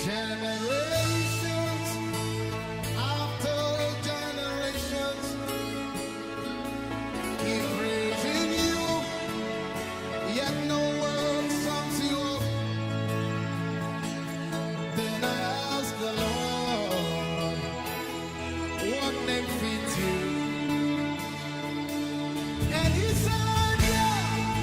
Generations after generations keep praising you, yet no word sums you up. Then I ask the Lord, what name fits you? And he said, yeah.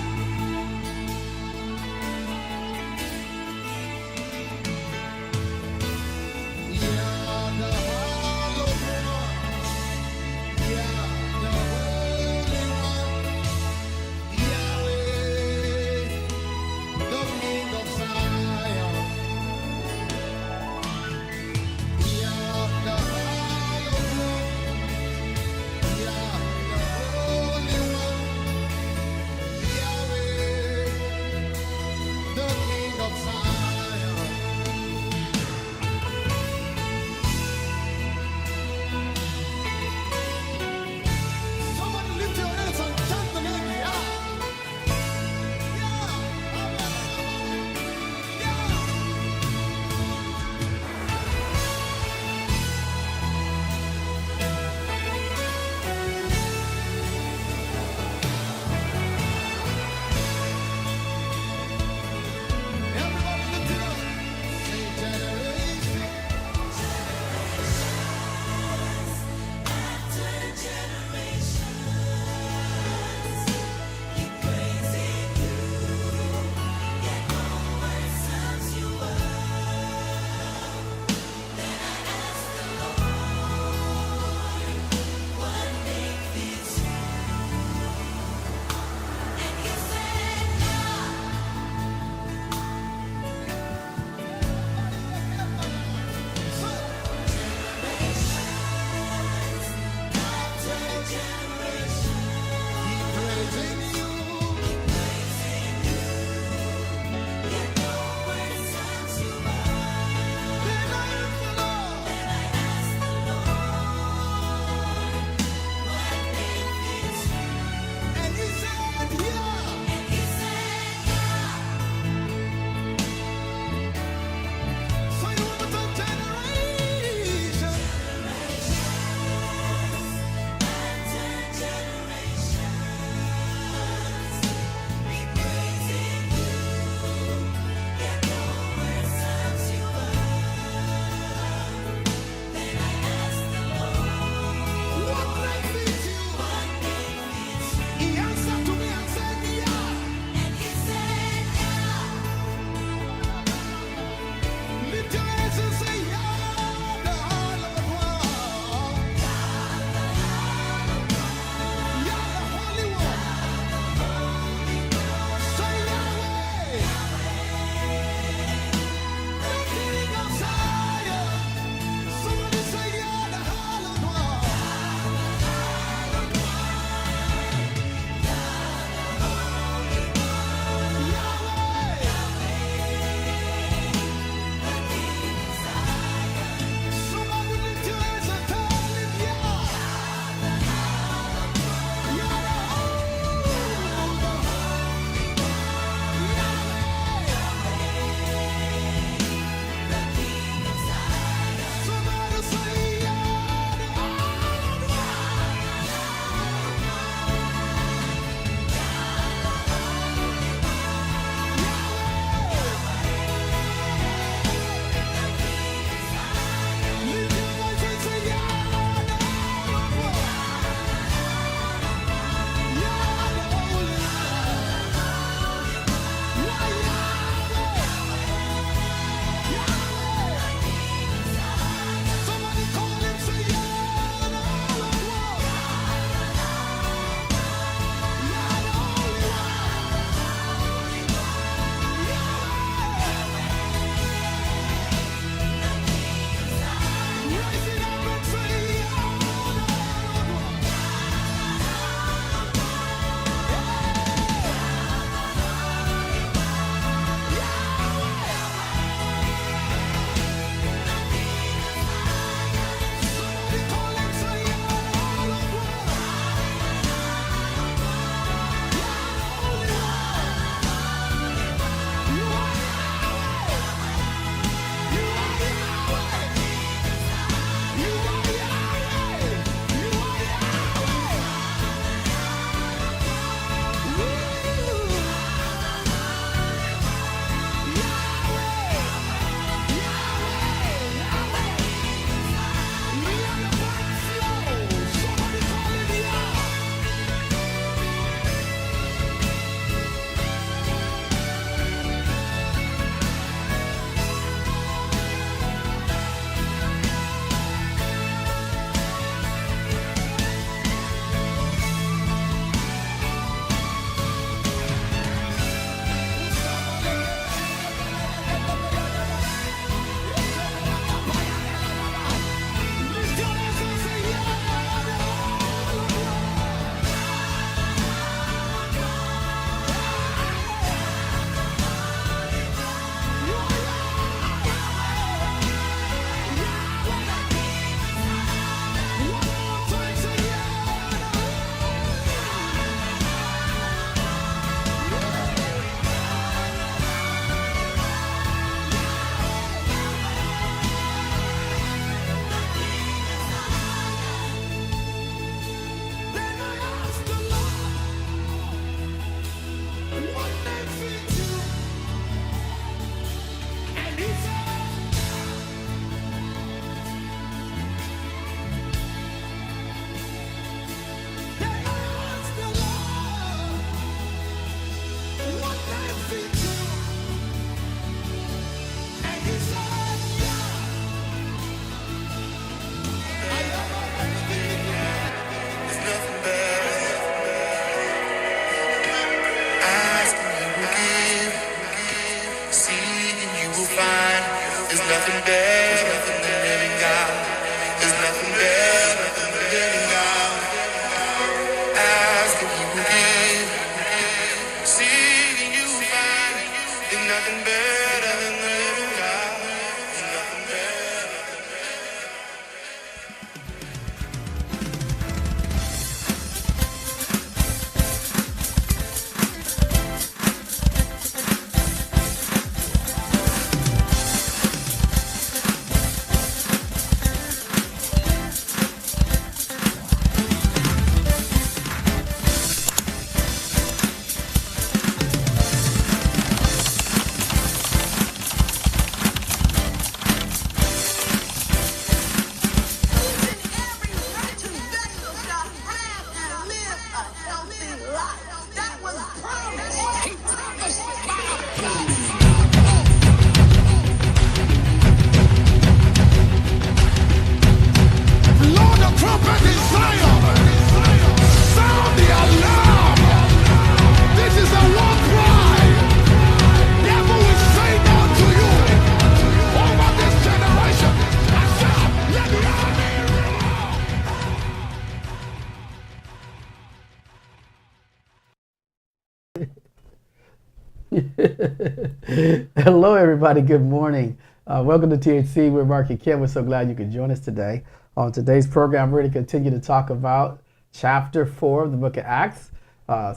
will find there's nothing better than the living God. There's nothing better than the living God. Ask and He will give. Seek and you will find there's nothing better than the living God. There's nothing better. Hello, everybody. Good morning. Welcome to THC. We're Mark and Ken. We're so glad you could join us today. On today's program, we're going to continue to talk about chapter 4 of the book of Acts.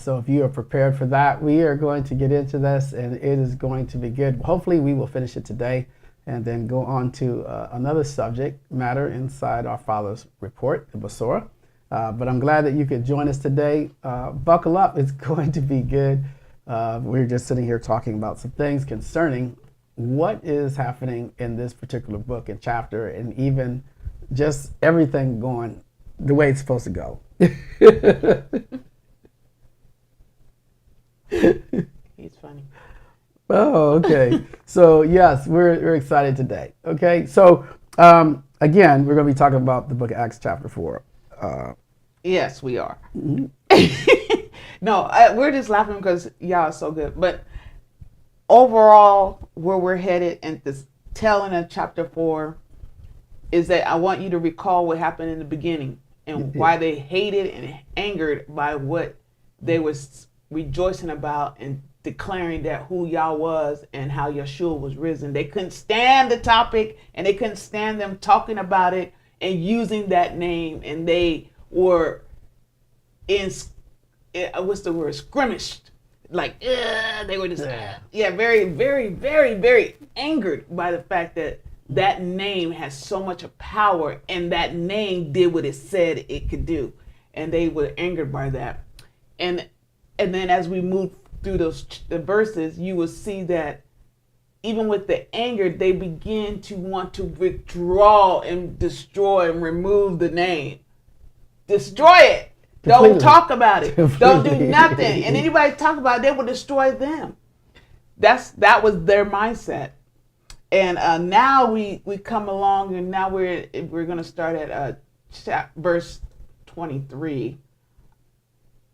So if you are prepared for that, we are going to get into this, and it is going to be good. Hopefully, we will finish it today and then go on to another subject matter inside our Father's report, the Basora. But I'm glad that you could join us today. Buckle up. It's going to be good. We're just sitting here talking about some things concerning what is happening in this particular book and chapter, and even just everything going the way it's supposed to go. He's funny. Oh, okay. So yes, we're excited today. Okay, so again, we're going to be talking about the book of Acts chapter 4. Yes, we are. Mm-hmm. No, we're just laughing because y'all are so good. But overall, where we're headed and this telling of chapter 4 is that I want you to recall what happened in the beginning and why they hated and angered by what they was rejoicing about and declaring that who Yah was and how Yeshua was risen. They couldn't stand the topic, and they couldn't stand them talking about it and using that name, and they were in what's the word, skirmished, like they were just very, very, very, very angered by the fact that that name has so much of power, and that name did what it said it could do, and they were angered by that. And then as we move through the verses, you will see that even with the anger, they begin to want to withdraw and destroy and remove the name. Destroy it. Completely. Don't talk about it. Completely. Don't do nothing. And anybody talk about it, they will destroy them. That was their mindset. And now we come along, and now we're going to start at verse 23.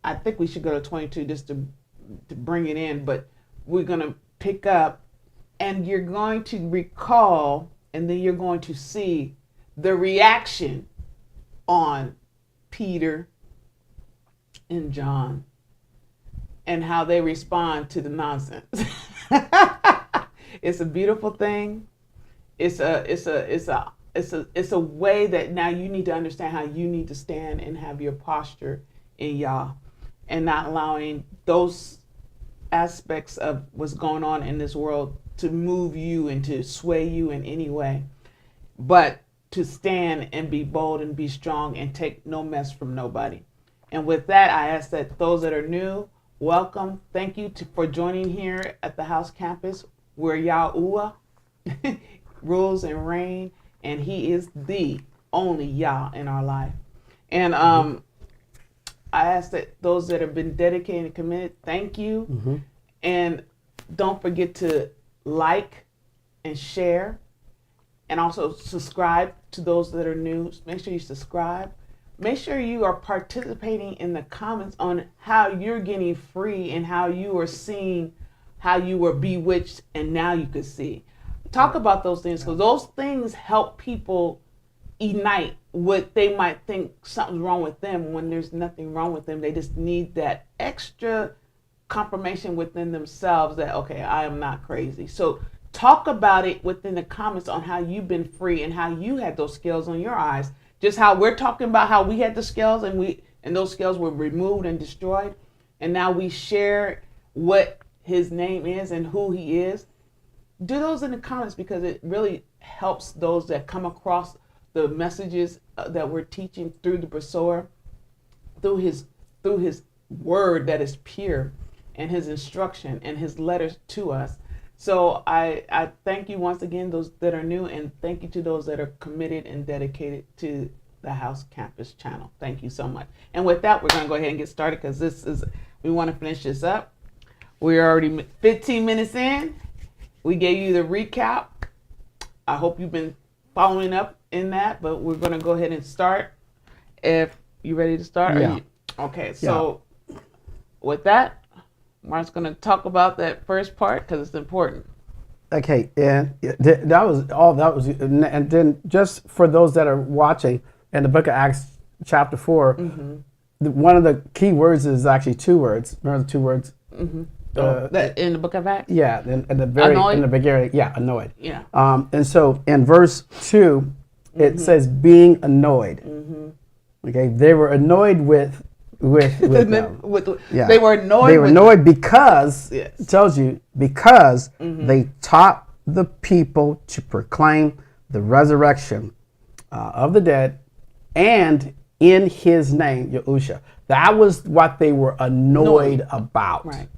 I think we should go to 22 just to bring it in, but we're going to pick up, and you're going to recall, and then you're going to see the reaction on Peter and John and how they respond to the nonsense. It's a beautiful thing. It's a way that now you need to understand how you need to stand and have your posture in Yah, and not allowing those aspects of what's going on in this world to move you and to sway you in any way, but to stand and be bold and be strong and take no mess from nobody. And with that, I ask that those that are new, welcome. Thank you for joining here at the house campus where YAHUAH rules and reign, and he is the only Yah in our life. And I ask that those that have been dedicated and committed, thank you. Mm-hmm. And don't forget to like and share, and also subscribe to those that are new. Make sure you subscribe. Make sure you are participating in the comments on how you're getting free and how you are seeing how you were bewitched and now you can see. Talk about those things, because those things help people ignite what they might think something's wrong with them when there's nothing wrong with them. They just need that extra confirmation within themselves that, okay, I am not crazy. So talk about it within the comments on how you've been free and how you had those scales on your eyes. Just how we're talking about how we had the scales and those scales were removed and destroyed. And now we share what his name is and who he is. Do those in the comments, because it really helps those that come across the messages that we're teaching through the Brasor, through his word that is pure, and his instruction and his letters to us. So I thank you once again, those that are new, and thank you to those that are committed and dedicated to the House Campus channel. Thank you so much. And with that, we're going to go ahead and get started, because we want to finish this up. We're already 15 minutes in. We gave you the recap. I hope you've been following up in that, but we're going to go ahead and start. If you ready to start? Yeah. Okay, so with that, Mark's going to talk about that first part, because it's important. Okay, and that was all. That was, and then just for those that are watching, in the book of Acts, chapter 4, one of the key words is actually two words. Remember the two words? That in the book of Acts? Yeah, in the very Annoyed? in the beginning. Yeah, annoyed. Yeah. And so in verse 2, it says being annoyed. Okay, they were annoyed with them. Yeah. They were annoyed. They were annoyed because Yes. it tells you because they taught the people to proclaim the resurrection of the dead, and in his name, Yahusha. That was what they were annoyed about. Right.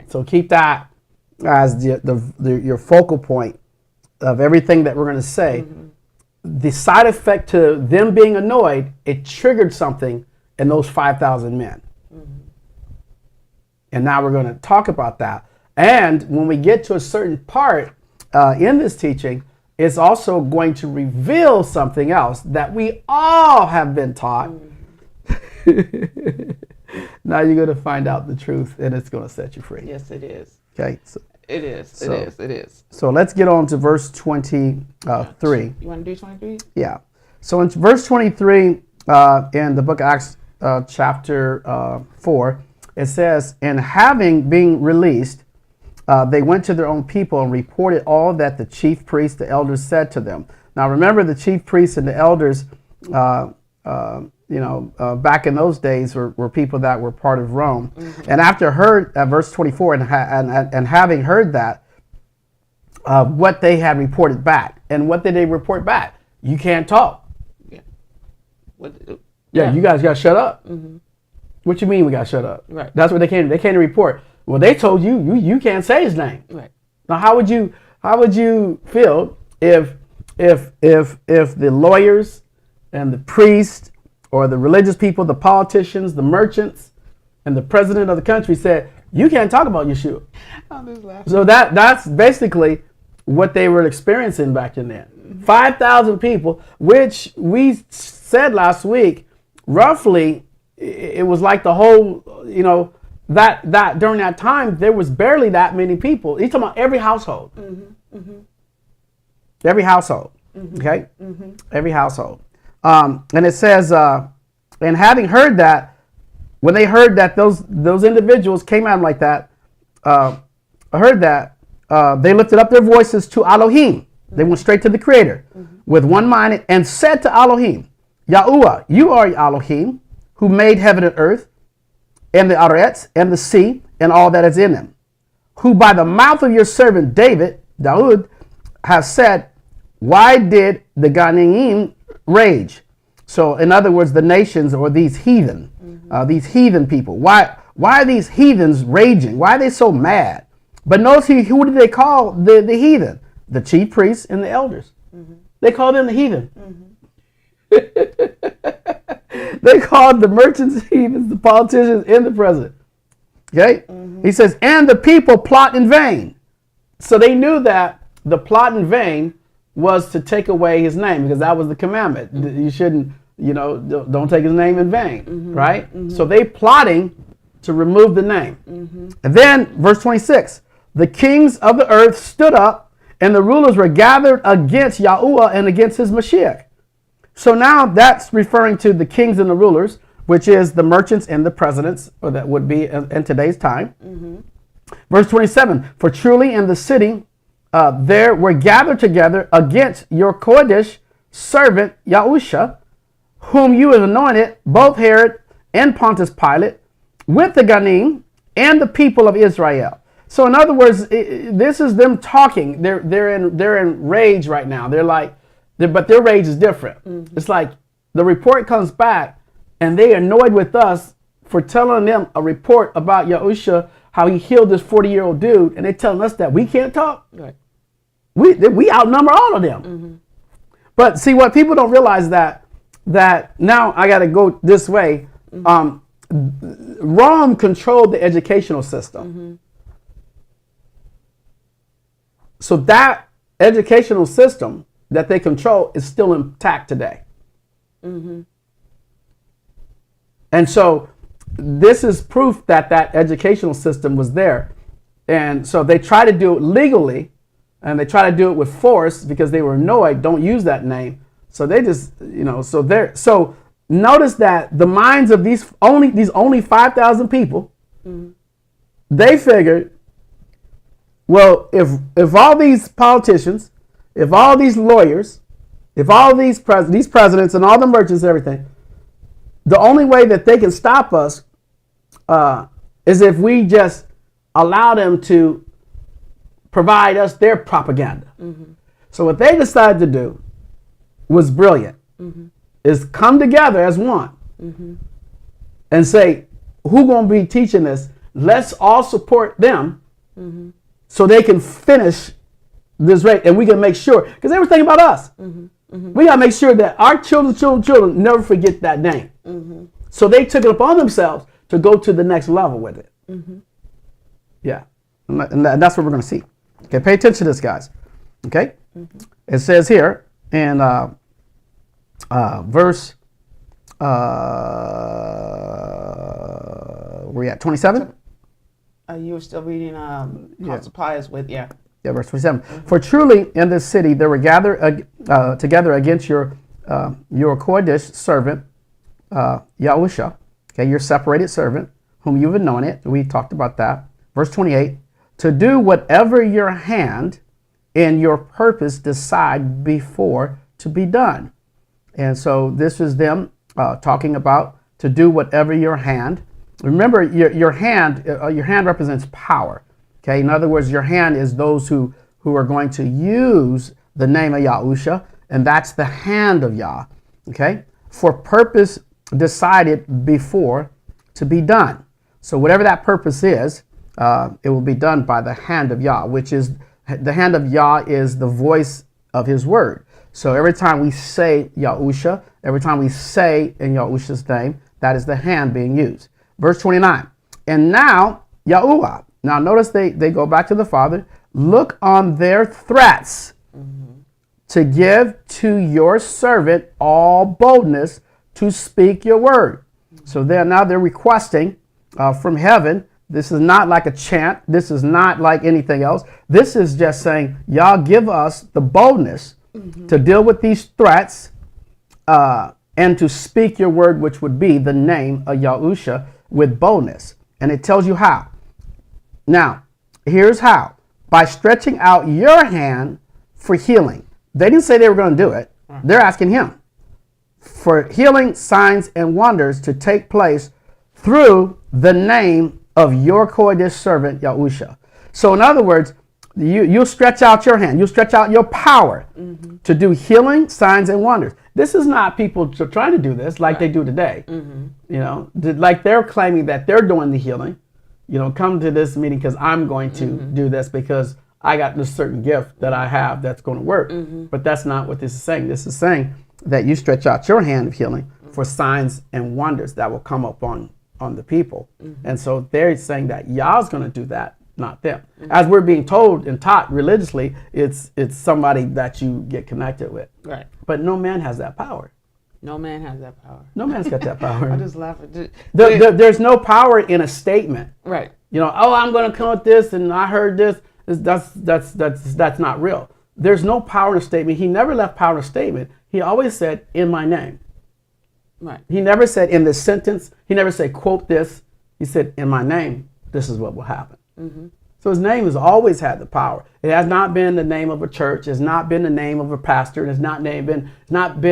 So keep that as your focal point of everything that we're going to say. The side effect to them being annoyed, it triggered something in those 5,000 men. And now we're going to talk about that. And when we get to a certain part in this teaching, it's also going to reveal something else that we all have been taught. Now you're going to find out the truth, and it's going to set you free. Yes, it is. Okay. So, It is. so let's get on to verse 23. You want to do 23? Yeah. So in verse 23 in the book of Acts chapter 4, it says, and having been released, they went to their own people and reported all that the chief priests, the elders, said to them. Now remember, the chief priests and the elders, back in those days were people that were part of Rome. And after verse 24, and having heard that, what they had reported back. And what did they report back? You can't talk. Yeah. You guys got to shut up. What you mean we got to shut up? Right. That's what they came to report. Well, they told you can't say his name. Right. Now, how would you feel if the lawyers and the priests or the religious people, the politicians, the merchants, and the president of the country said, you can't talk about Yeshua? I'm just laughing. So that's basically what they were experiencing back in then. 5,000 people, which we said last week, roughly, it was like the whole, that during that time, there was barely that many people. He's talking about every household. Every household. Okay? Every household. And it says, and having heard that, when they heard that those individuals came at him like that, they lifted up their voices to Elohim. They went straight to the Creator with one mind and said to Elohim, YAHUAH, you are Elohim, who made heaven and earth, and the Aretz, and the sea, and all that is in them, who by the mouth of your servant Daud, have said, why did the Ganaim rage? So, in other words, the nations, or these heathen people. Why are these heathens raging? Why are they so mad? But notice who did they call the heathen? The chief priests and the elders. They called them the heathen. They called the merchants heathens, the politicians, and the president. Okay? He says, and the people plot in vain. So they knew that the plot in vain was to take away his name, because that was the commandment. You shouldn't, don't take his name in vain, right? So they plotting to remove the name. And then verse 26, the kings of the earth stood up and the rulers were gathered against YAHUAH and against his Mashiach. So now that's referring to the kings and the rulers, which is the merchants and the presidents, or that would be in today's time. Verse 27, for truly in the city there were gathered together against your Kodesh servant Yahusha, whom you have anointed, both Herod and Pontius Pilate, with the Ganim and the people of Israel. So in other words, this is them talking. They're in rage right now. But their rage is different. It's like the report comes back, and they are annoyed with us for telling them a report about Yahusha, how he healed this 40-year-old dude, and they're telling us that we can't talk. Right. We outnumber all of them. But see, what people don't realize that now I got to go this way. Rome controlled the educational system. So that educational system that they control is still intact today. And so this is proof that educational system was there. And so they try to do it legally, and they try to do it with force because they were annoyed. Don't use that name. So they just, so notice that the minds of these only 5,000 people, they figured, well, if all these politicians, if all these lawyers, if all these presidents and all the merchants and everything, the only way that they can stop us is if we just allow them to provide us their propaganda. So what they decided to do was brilliant, is come together as one and say, who gonna be teaching this? Let's all support them so they can finish this race, and we can make sure, because they were thinking about us. We gotta make sure that our children never forget that name. So they took it upon themselves to go to the next level with it. Yeah, and that's what we're gonna see. Okay, pay attention to this, guys. Okay, it says here in verse, we're at 27. You were still reading Apostle Pius with, yeah. Yeah, verse 27. For truly in this city there were gathered together against your Kodesh servant, Yahusha, okay, your separated servant, whom you've anointed. We talked about that. Verse 28, to do whatever your hand and your purpose decide before to be done. And so this is them talking about to do whatever your hand. Remember, your hand represents power. Okay, in other words, your hand is those who are going to use the name of Yahusha, and that's the hand of Yah. Okay, for purpose decided before to be done. So whatever that purpose is, it will be done by the hand of Yah, which is the hand of Yah is the voice of His word. So every time we say Yahusha, every time we say in Yahusha's name, that is the hand being used. Verse 29. And now YAHUAH. Now notice they go back to the Father. Look on their threats to give to your servant all boldness to speak your word. So they're requesting from heaven. This is not like a chant. This is not like anything else. This is just saying, y'all give us the boldness to deal with these threats and to speak your word, which would be the name of Yahusha, with boldness. And it tells you how. Now, here's how. By stretching out your hand for healing. They didn't say they were going to do it. They're asking him for healing, signs, and wonders to take place through the name of your Kodesh servant, Yahusha. So in other words, you'll stretch out your hand. You'll stretch out your power to do healing, signs, and wonders. This is not people trying to do this like they do today. Like they're claiming that they're doing the healing. Come to this meeting because I'm going to do this because I got this certain gift that I have that's going to work. But that's not what this is saying. This is saying that you stretch out your hand of healing for signs and wonders that will come up on the people. And so they're saying that Yah's going to do that, not them. As we're being told and taught religiously, it's somebody that you get connected with. Right. But no man has that power. No man has that power. No man's got that power. I just laugh at it. There's no power in a statement. Right. I'm going to come with this and I heard this. That's not real. There's no power in a statement. He never left power in a statement. He always said, in my name. Right. He never said in this sentence. He never said, quote this. He said, in my name, this is what will happen. Mm-hmm. So his name has always had the power. It has not been the name of a church. It's not been the name of a pastor. It's not been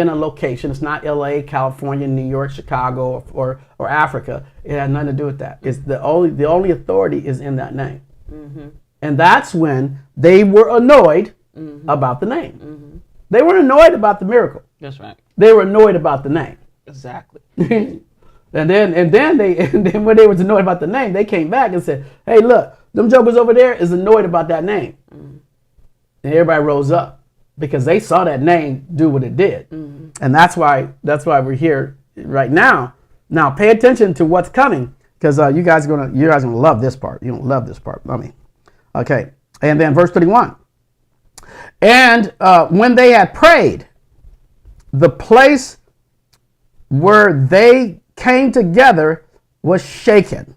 a location. It's not LA, California, New York, Chicago, or Africa. It has nothing to do with that. It's the only authority is in that name. Mm-hmm. And that's when they were annoyed about the name. Mm-hmm. They weren't annoyed about the miracle. That's right. They were annoyed about the name. Exactly. And then when they was annoyed about the name, they came back and said, hey, look, them jokers over there is annoyed about that name. Mm-hmm. And everybody rose up because they saw that name do what it did. Mm-hmm. And that's why we're here right now. Now pay attention to what's coming, because you guys are gonna love this part. You don't love this part. Okay. And then verse 31. And when they had prayed, the place where they came together was shaken.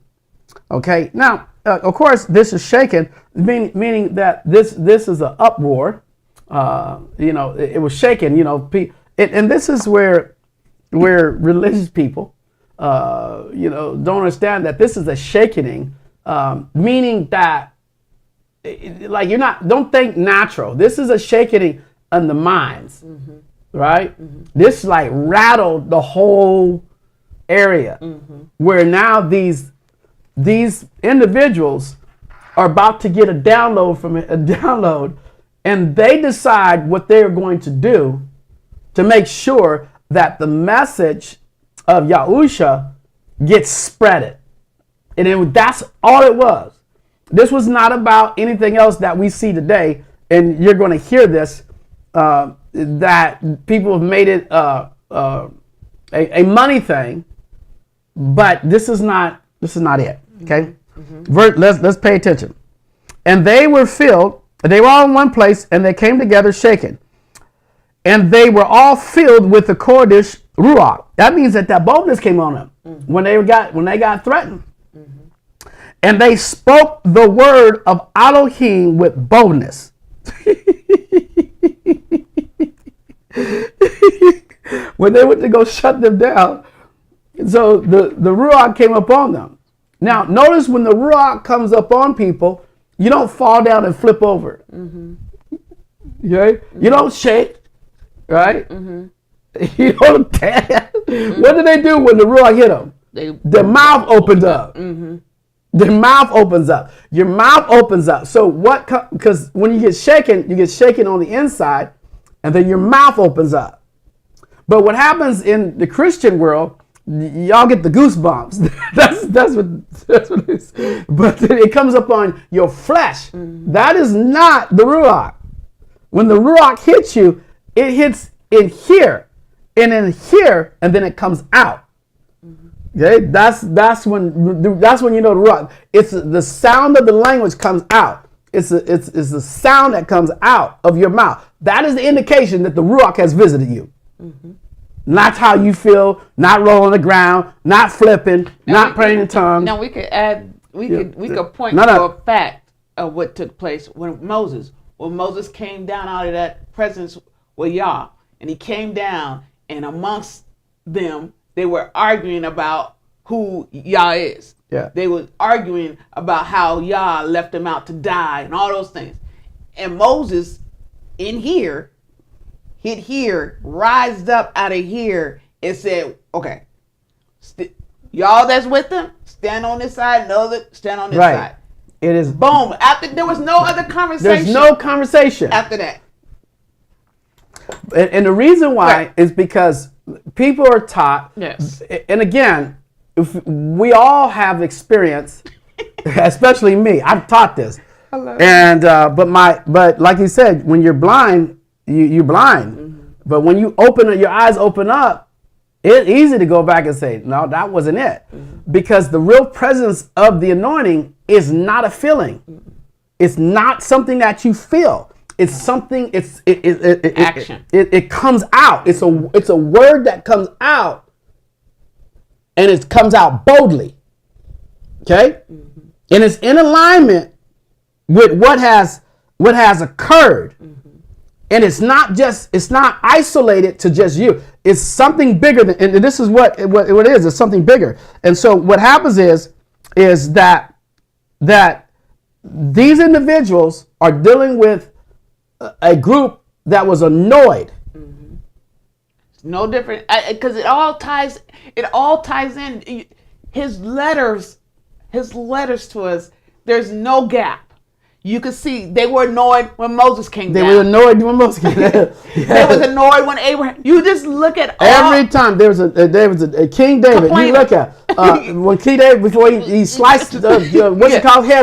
Okay. Now, of course, this is shaken, meaning that this is an uproar. It was shaken. And this is where religious people, don't understand that this is a shaking, meaning that, don't think natural. This is a shaking in the minds, right? Mm-hmm. This rattled the whole area, where now these individuals are about to get a download, and they decide what they're going to do to make sure that the message of Yahusha gets spreaded. And that's all it was. This was not about anything else that we see today, and you're going to hear this, that people have made it a money thing, but this is not it. Okay, let's pay attention. And they were filled. They were all in one place, and they came together shaken. And they were all filled with the Kodesh Ruach. That means that boldness came on them when they got threatened. And they spoke the word of Elohim with boldness. When they went to go shut them down, so the Ruach came upon them. Now, notice when the Ruach comes up on people, you don't fall down and flip over. Mm-hmm. Okay? Mm-hmm. You don't shake, right? Mm-hmm. You don't dance. Mm-hmm. What do they do when the Ruach hit them? Their mouth opens up. Mm-hmm. Their mouth opens up. Your mouth opens up. So because when you get shaken on the inside, and then your mouth opens up. But what happens in the Christian world, y'all get the goosebumps. that's what it is. But it comes up on your flesh. Mm-hmm. That is not the Ruach. When the Ruach hits you, it hits in here, and in here, and then it comes out. Mm-hmm. Okay, that's when you know the Ruach. It's the sound of the language comes out. It's the sound that comes out of your mouth. That is the indication that the Ruach has visited you. Mm-hmm. Not how you feel, not rolling the ground, not flipping, not praying in tongues. Now we could point to a fact of what took place when Moses came down out of that presence with Yah, and he came down, and amongst them they were arguing about who Yah is. Yeah. They were arguing about how Yah left him out to die and all those things. And Moses in here hit here, rised up out of here, and said, okay, y'all that's with them, stand on this side, stand on this side. It is boom. After there was no other conversation. There's no conversation after that. And the reason why is because people are taught. Yes. And again, if we all have experience, especially me. I've taught this. And but like you said, when you're blind, you're blind. Mm-hmm. But when you your eyes open up, it's easy to go back and say, no, that wasn't it. Mm-hmm. Because the real presence of the anointing is not a feeling. Mm-hmm. It's not something that you feel. It's something. Action. It comes out. It's a word that comes out, and it comes out boldly. Okay, and it's in alignment with what has occurred. And it's not isolated to just you. It's something bigger than, and this is what it is. It's something bigger. And so what happens is that these individuals are dealing with a group that was annoyed. It's no different, because it all ties in. His letters to us, there's no gap. You could see they were annoyed when Moses came down. They were annoyed when Moses came down. They was annoyed when Abraham. You just look at every time there was a King David. Complainer. You look at when King David, before he sliced head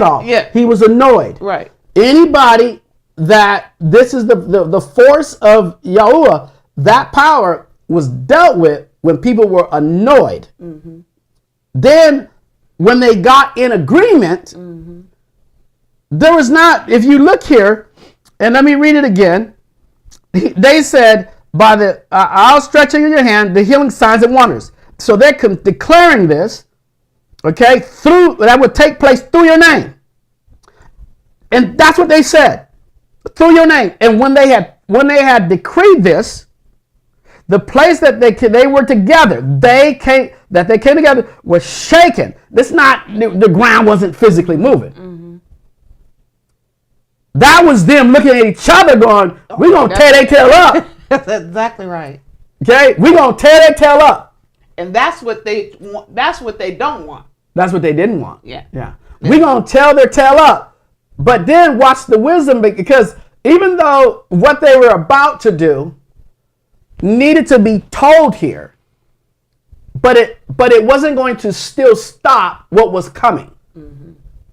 off. Yeah. He was annoyed. Right. Anybody that this is the force of YAHUAH, that power was dealt with when people were annoyed. Then when they got in agreement. There was not, if you look here, and let me read it again. They said, by the outstretching of your hand, the healing signs and wonders. So they're declaring this, okay, that would take place through your name. And that's what they said, through your name. And when they had decreed this, the place that they were together, they came together was shaken. This not, the ground wasn't physically moving. That was them looking at each other going, we're going to tear their tail up. That's exactly right. Okay? We're going to tear their tail up. And that's what they want. That's what they don't want. That's what they didn't want. Yeah. We're going to tear their tail up. But then watch the wisdom, because even though what they were about to do needed to be told here, but it wasn't going to still stop what was coming.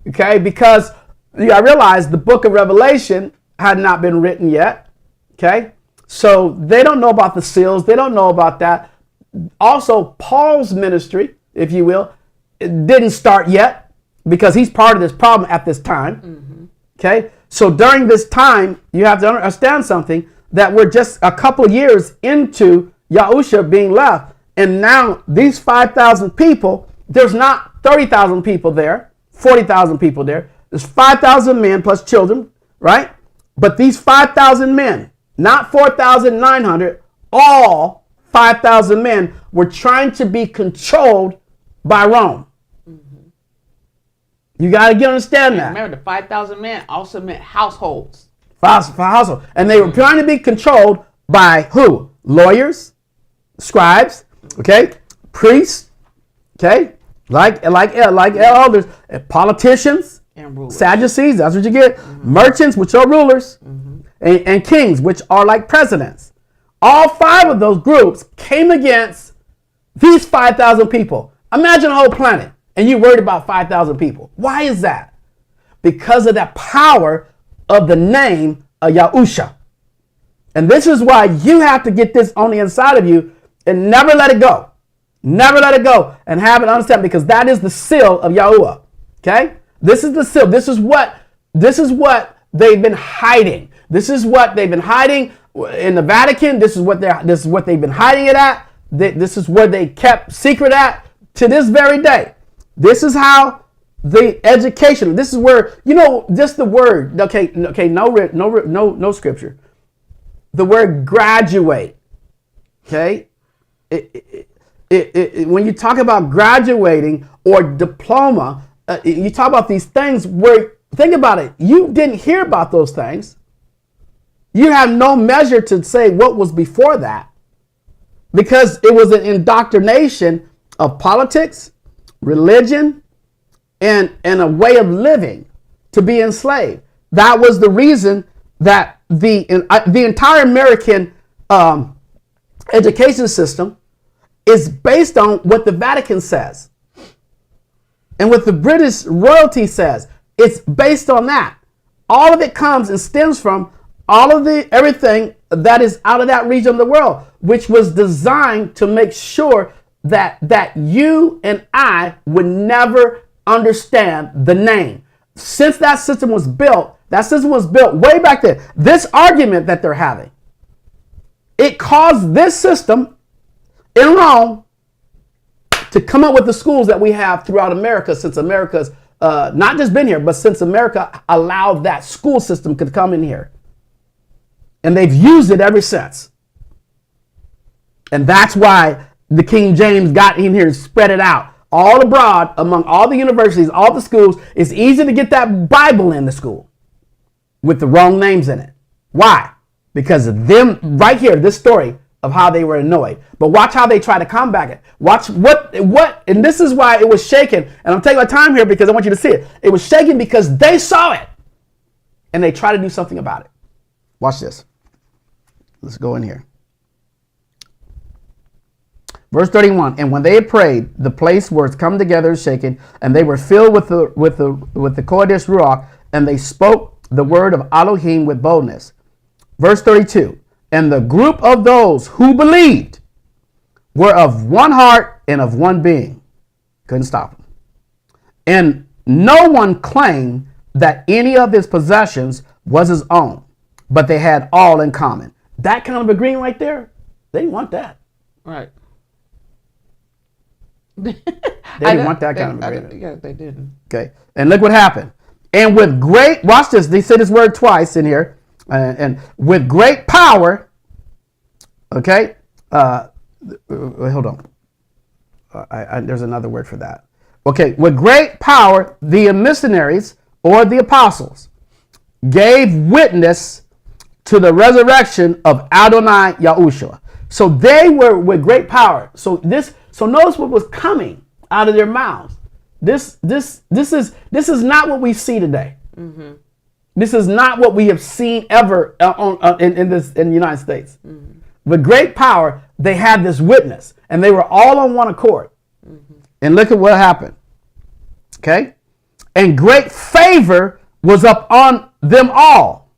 Okay? Because I realized the book of Revelation had not been written yet. Okay? So they don't know about the seals. They don't know about that. Also, Paul's ministry, if you will, it didn't start yet because he's part of this problem at this time. Okay? So during this time, you have to understand something, that we're just a couple of years into Yahusha being left. And now these 5,000 people, there's not 30,000 people there, 40,000 people there. There's 5,000 men plus children, right? But these 5,000 men, not 4,900, all 5,000 men were trying to be controlled by Rome. You got to understand that. Remember, the 5,000 men also meant households. Household. And they were trying to be controlled by who? Lawyers, scribes, okay? Priests, okay? Like elders, politicians, And rulers. Sadducees, that's what you get. Merchants, which are rulers, and kings, which are like presidents. All 5 of those groups came against these 5,000 people. Imagine a whole planet, and you're worried about 5,000 people. Why is that? Because of that power of the name of Yahusha. And this is why you have to get this on the inside of you and never let it go. Never let it go and have it understand, because that is the seal of YAHUAH. Okay? This is the seal. This is what they've been hiding. This is what they've been hiding in the Vatican. This is what they've been hiding it at. This is where they kept secret at to this very day. This is how the education. This is where, just the word. Okay. No scripture. The word graduate. Okay. When you talk about graduating or diploma, you talk about these things where, think about it, you didn't hear about those things. You have no measure to say what was before that, because it was an indoctrination of politics, religion, and a way of living to be enslaved. That was the reason that the entire American education system is based on what the Vatican says. And what the British royalty says, it's based on that. All of it comes and stems from everything that is out of that region of the world, which was designed to make sure that you and I would never understand the name. Since that system was built way back then. This argument that they're having, it caused this system in Rome to come up with the schools that we have throughout America, since America's not just been here, but since America allowed that school system to come in here. And they've used it ever since. And that's why the King James got in here and spread it out all abroad among all the universities, all the schools. It's easy to get that Bible in the school with the wrong names in it. Why? Because of them right here, this story of how they were annoyed. But watch how they try to combat it. Watch what, and this is why it was shaken. And I'm taking my time here because I want you to see it. It was shaken because they saw it and they try to do something about it. Watch this. Let's go in here. Verse 31, and when they had prayed, the place was come together shaken, and they were filled with the Kodesh Ruach, and they spoke the word of Elohim with boldness. Verse 32, and the group of those who believed were of one heart and of one being. Couldn't stop them. And no one claimed that any of his possessions was his own, but they had all in common. That kind of agreement right there, they didn't want that. Right. They didn't want that kind of agreement. Yeah, they didn't. Okay. And look what happened. And with great, watch this, they say this word twice in here, and with great power, okay, hold on. There's another word for that. Okay, with great power, the missionaries or the apostles gave witness to the resurrection of Adonai Yahusha. So they were with great power. So notice what was coming out of their mouths. This is not what we see today. Mm-hmm. This is not what we have seen ever in the United States. Mm-hmm. With great power, they had this witness, and they were all on one accord. Mm-hmm. And look at what happened. Okay, and great favor was upon them all,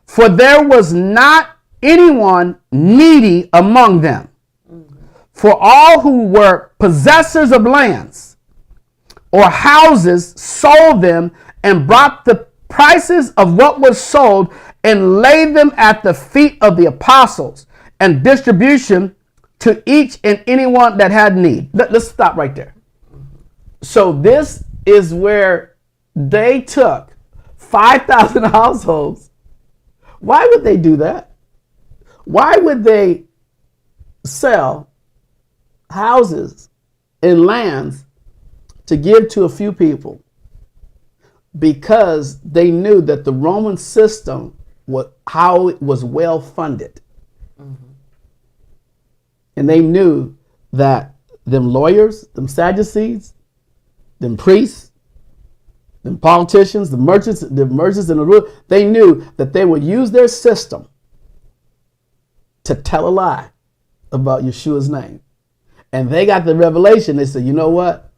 for there was not anyone needy among them. For all who were possessors of lands or houses sold them and brought the prices of what was sold and laid them at the feet of the apostles, and distribution to each and anyone that had need. Let's stop right there. So this is where they took 5,000 households. Why would they do that? Why would they sell houses and lands to give to a few people? Because they knew that the Roman system, how it was well funded. Mm-hmm. And they knew that them lawyers, them Sadducees, them priests, them politicians, the merchants and the rulers, they knew that they would use their system to tell a lie about Yeshua's name. And they got the revelation. They said, you know what?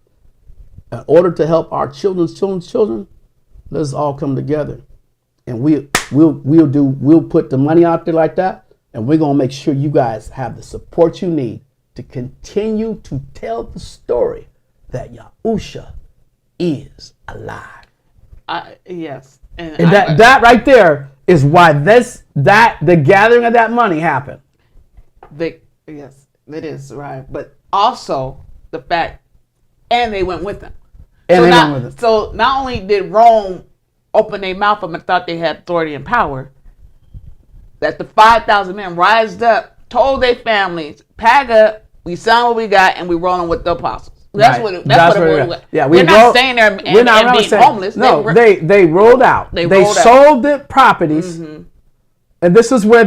In order to help our children's children, let's all come together. And we'll put the money out there like that. And we're going to make sure you guys have the support you need to continue to tell the story that Yahusha is alive. Yes. And that right there is why the gathering of that money happened. Yes, it is, right. But also the fact, and they went with them. So not only did Rome open their mouth up and thought they had authority and power, that the 5,000 men rised up, told their families, pack up, we selling what we got, and we rolling with the apostles. That's right. what it was. Yeah, we're not staying there and being homeless. No, they rolled out. They sold the properties. Mm-hmm. And this is where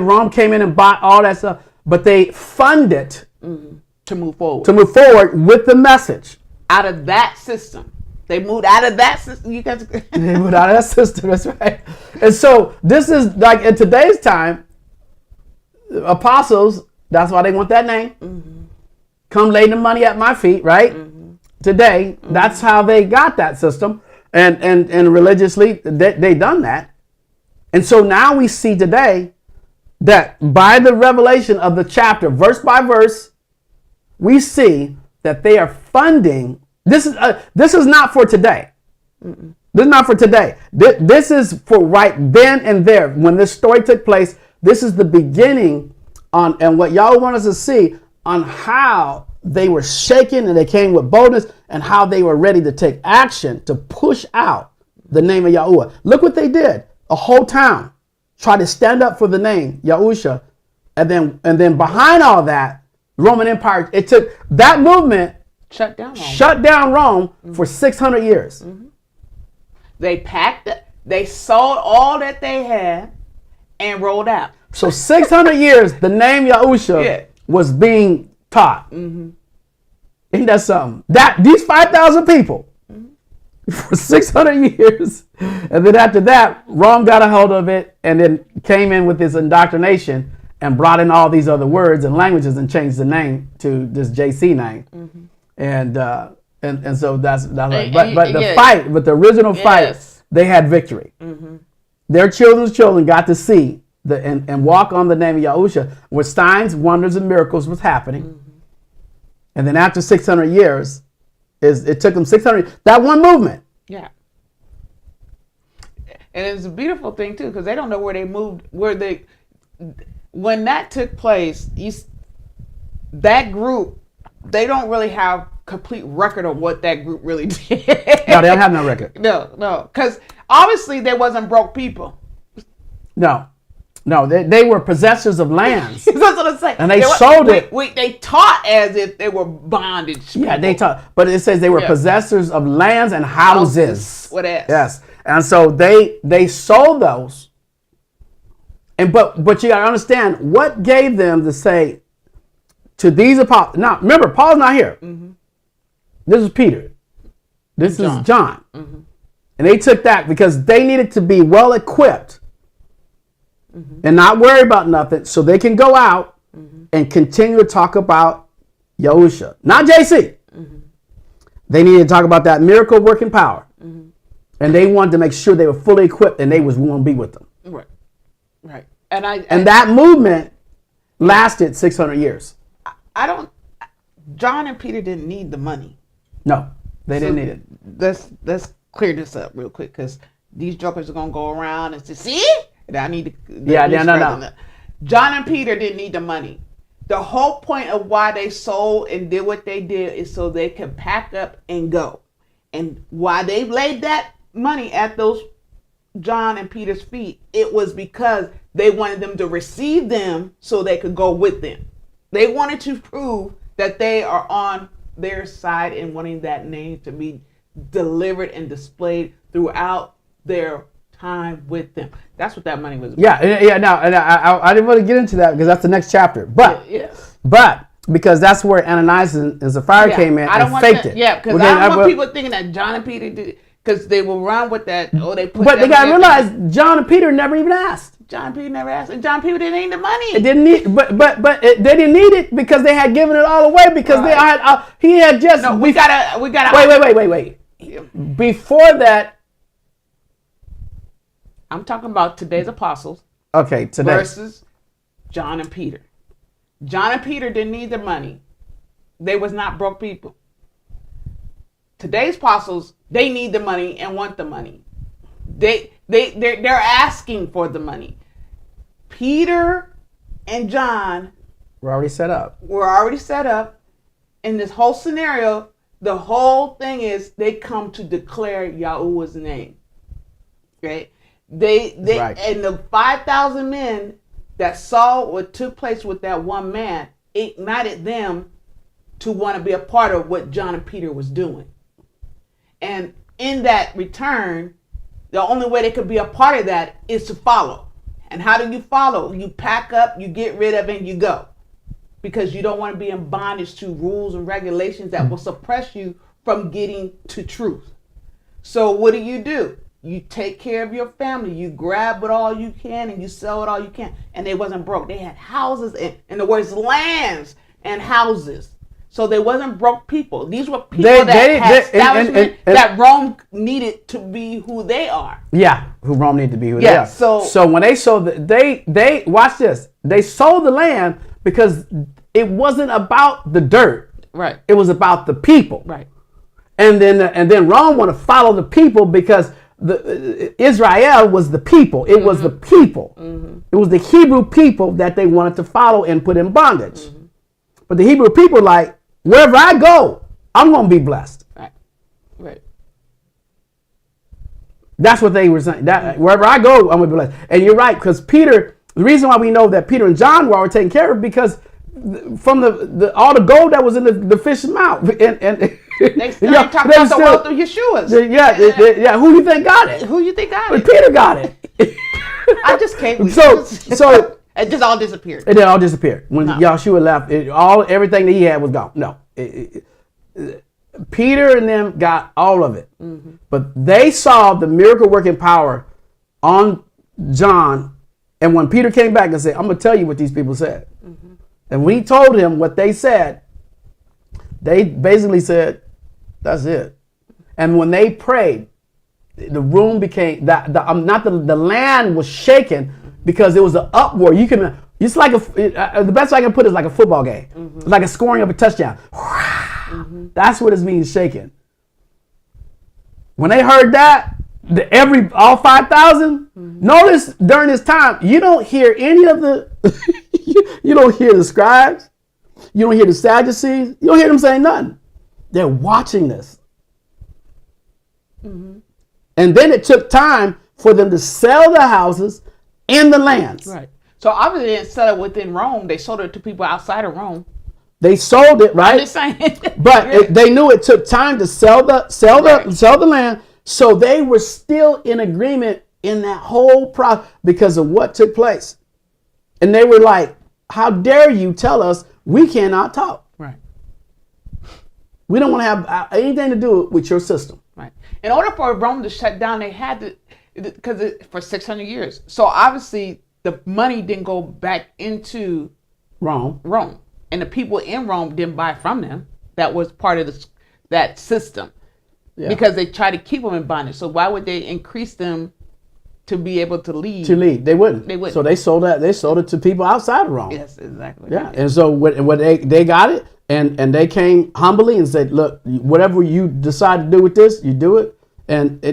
Rome came in and bought all that stuff. But they funded to move forward. With the message. Out of that system. They moved out of that system. They moved out of that system, that's right. And so this is like in today's time, apostles, that's why they want that name. Mm-hmm. Come lay the money at my feet, right? Mm-hmm. Today, that's how they got that system. And religiously, they done that. And so now we see today that by the revelation of the chapter, verse by verse, we see that they are funding. This is not for today. Mm-mm. This is not for today. This is for right then and there. When this story took place, this is the beginning and what y'all want us to see on how they were shaken and they came with boldness, and how they were ready to take action to push out the name of Yahuwah. Look what they did. A whole town tried to stand up for the name Yahusha, and then behind all that, Roman Empire. It took that movement Shut down Rome. Shut down Rome for 600 years. Mm-hmm. They packed it. They sold all that they had and rolled out. So 600 years, the name Yahusha was being taught. Mm-hmm. Ain't that something? That these 5,000 people for 600 years, and then after that, Rome got a hold of it and then came in with this indoctrination and brought in all these other words and languages and changed the name to this JC name. Mm-hmm. And so that's like, but the fight, but the original fight, they had victory. Mm-hmm. Their children's children got to see and walk on the name of Yahusha, where signs, wonders, and miracles was happening. Mm-hmm. And then after 600 years, it took them 600. That one movement. Yeah. And it's a beautiful thing too, because they don't know where they moved, when that took place. That group, they don't really have complete record of what that group really did. No, they don't have no record. No, because obviously they wasn't broke people. No, they were possessors of lands. That's what I'm saying. And they sold it. They taught as if they were bondage people. Yeah, they taught, but it says they were possessors of lands and houses. With S. Yes, and so they sold those. And but you gotta understand what gave them to say to these apostles. Now remember, Paul's not here. Mm-hmm. This is Peter. This is John. Mm-hmm. And they took that because they needed to be well equipped and not worry about nothing, so they can go out and continue to talk about Yahusha, not JC. Mm-hmm. They needed to talk about that miracle working power, and they wanted to make sure they were fully equipped and they was going to be with them. Right. And that movement lasted 600 years. John and Peter didn't need the money. No, they didn't need it. Let's clear this up real quick, because these jokers are gonna go around and say, "See, and I need to." No. John and Peter didn't need the money. The whole point of why they sold and did what they did is so they could pack up and go. And why they laid that money at those John and Peter's feet, it was because they wanted them to receive them so they could go with them. They wanted to prove that they are on their side and wanting that name to be delivered and displayed throughout their time with them. That's what that money was about. Yeah. No, and I didn't want to get into that because that's the next chapter. But but because that's where Ananias and Sapphira came in and faked it. Yeah, because I don't want people thinking that John and Peter did, because they will run with that. They gotta realize John and Peter never even asked. John and Peter never asked, and John and Peter didn't need the money. It didn't need, they didn't need it because they had given it all away because he had just. No, we gotta. Wait. Before that, I'm talking about today's apostles. Okay, today versus John and Peter. John and Peter didn't need the money. They was not broke people. Today's apostles, they need the money and want the money. They're asking for the money. Peter and John were already set up. In this whole scenario, the whole thing is they come to declare Yahuwah's name. Right? They and the 5,000 men that saw what took place with that one man ignited them to want to be a part of what John and Peter was doing. And in that return, the only way they could be a part of that is to follow. And how do you follow? You pack up, you get rid of it, and you go. Because you don't want to be in bondage to rules and regulations that will suppress you from getting to truth. So what do? You take care of your family. You grab it all you can and you sell it all you can. And they wasn't broke. They had houses, in the words, lands and houses. So they wasn't broke people. These were people that Rome needed to be who they are. Yeah, who Rome needed to be who they are. So when they sold, they watch this. They sold the land because it wasn't about the dirt. Right. It was about the people. Right. And then Rome wanted to follow the people because Israel was the people. It was the people. Mm-hmm. It was the Hebrew people that they wanted to follow and put in bondage. Mm-hmm. But the Hebrew people wherever I go, I'm going to be blessed. Right. Right. That's what they were saying. That wherever I go, I'm going to be blessed. And you're right, because Peter, the reason why we know that Peter and John were taken care of, because from all the gold that was in the fish's mouth, and they still talking about the wealth of Yeshua's. Yeah. Who you think got it? Who you think got it? Peter got it. I just can't. So it just all disappeared. It all disappeared when Yahusha left. Everything that he had was gone. No, Peter and them got all of it, but they saw the miracle working power on John. And when Peter came back and said, "I'm gonna tell you what these people said," and when he told him what they said, they basically said, "That's it." And when they prayed, the room became the land was shaken because it was an uproar. It's like the best I can put it is like a football game. It's like a scoring of a touchdown. That's what it means, shaken. When they heard that, all 5,000. Notice during this time, you don't hear any of the. You don't hear the scribes. You don't hear the Sadducees. You don't hear them saying nothing. They're watching this. And then it took time for them to sell the houses and the lands. Right. So obviously they didn't sell it within Rome. They sold it to people outside of Rome. They sold it, right? I'm just saying. But they knew it took time to sell the land. So they were still in agreement in that whole process because of what took place. And they were like, how dare you tell us we cannot talk? Right. We don't want to have anything to do with your system. Right. In order for Rome to shut down, they had to, because for 600 years. So obviously the money didn't go back into Rome. And the people in Rome didn't buy from them. That was part of that system. Yeah. Because they tried to keep them in bondage. So why would they increase them to be able to leave? They wouldn't. So they sold that. They sold it to people outside of Rome. Yes, exactly. Yeah, and so when they got it, and they came humbly and said, "Look, whatever you decide to do with this, you do it."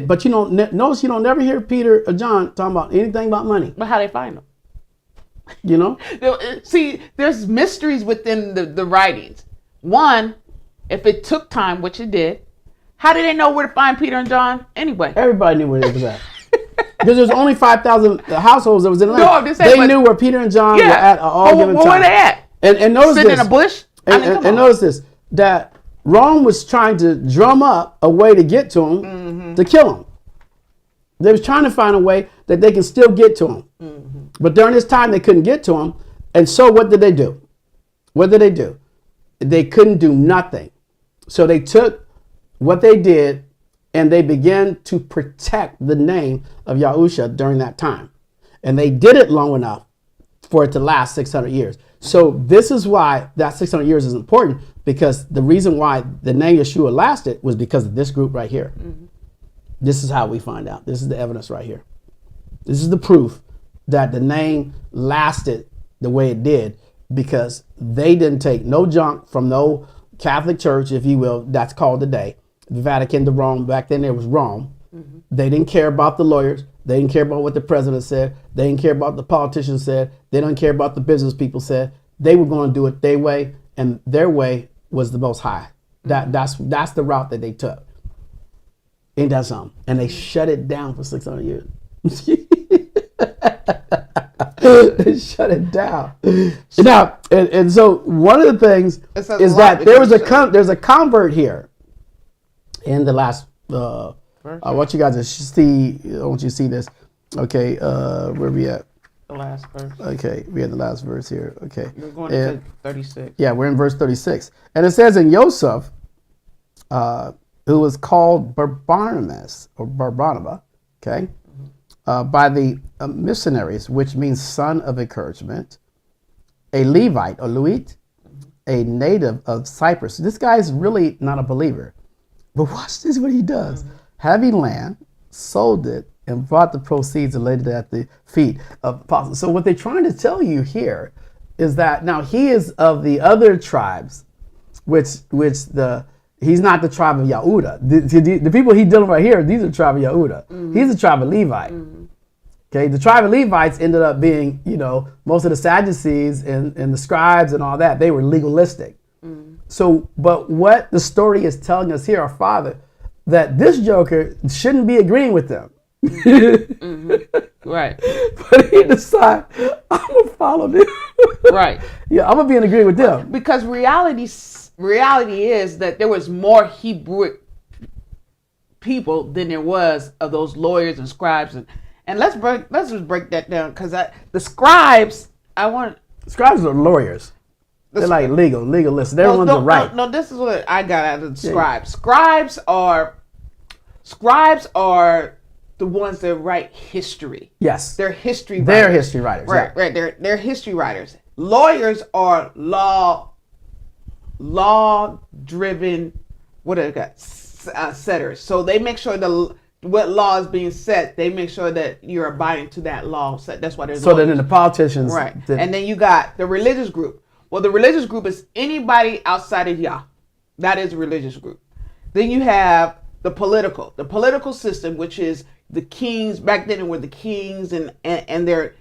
But you don't notice you don't never hear Peter or John talking about anything about money. But how they find them? You know. See, there's mysteries within the writings. One, if it took time, which it did, how did they know where to find Peter and John anyway? Everybody knew where it was at. Because there's only 5,000 households that was in the land. No, I'm just saying, they knew where Peter and John were at all given time. Where they at? And notice sitting this. in a bush? And notice this, that Rome was trying to drum up a way to get to him, to kill him. They was trying to find a way that they can still get to him. But during this time, they couldn't get to him. And so what did they do? They couldn't do nothing. So they took what they did and they began to protect the name of Yahusha during that time. And they did it long enough for it to last 600 years. So this is why that 600 years is important, because the reason why the name Yeshua lasted was because of this group right here. This is how we find out. This is the evidence right here. This is the proof that the name lasted the way it did, because they didn't take no junk from no Catholic church, if you will, that's called today. The Vatican to Rome. Back then it was Rome. They didn't care about the lawyers. They didn't care about what the president said. They didn't care about what the politicians said. They didn't care about the business people said. They were going to do it their way, and their way was the most high. That's the route that they took. Ain't that something? And they shut it down for 600 years. They shut it down. Now, and so one of the things is that there's a convert here in the last. I want you guys to see. I want you to see this. Okay, where we at? The last verse. Okay, we had the last verse here. Okay, we're going to 36. Yeah, we're in verse 36, and it says, "And Joseph, who was called Barnabas or Barnabas, okay, by the missionaries, which means son of encouragement, a Levite or Levite, a native of Cyprus." This guy is really not a believer, but watch this. What he does. Having land, sold it, and brought the proceeds and laid it at the feet of apostles. So what they're trying to tell you here is that now he is of the other tribes, which he's not the tribe of YAHUAH. The people he's dealing with right here, these are the tribe of YAHUAH. He's the tribe of Levite. Okay, the tribe of Levites ended up being, most of the Sadducees and the scribes and all that, they were legalistic. So, but what the story is telling us here, our Father, that this joker shouldn't be agreeing with them. Right. But he decided, I'm going to follow them. Right. Yeah, I'm going to be in agreement with them. Because reality is that there was more Hebrew people than there was of those lawyers and scribes. And let's just break that down, because the scribes, Scribes are lawyers. They're like legalists. They're ones that write. No, this is what I got out of the scribes. Yeah. Scribes are the ones that write history. Yes. They're history writers. They're history writers. Right, yeah. right. They're history writers. Lawyers are law-driven, what do they got? Setters. So they make sure what law is being set, they make sure that you're abiding to that law set. That's why there's then the politicians. Right. And then you got the religious group. Well, the religious group is anybody outside of Yah. That is a religious group. Then you have the political system, which is the kings. Back then it were the kings and their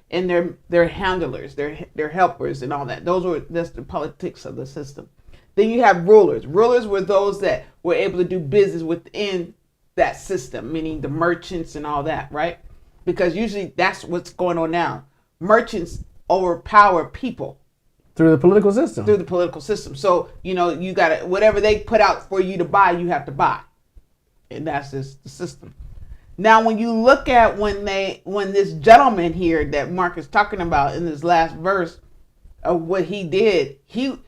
handlers, their helpers and all that. That's the politics of the system. Then you have rulers. Rulers were those that were able to do business within that system, meaning the merchants and all that, right? Because usually that's what's going on now. Merchants overpower people. Through the political system. So, you got to, whatever they put out for you to buy, you have to buy. And that's just the system. Now, when you look at when this gentleman here that Mark is talking about in this last verse of what he did, he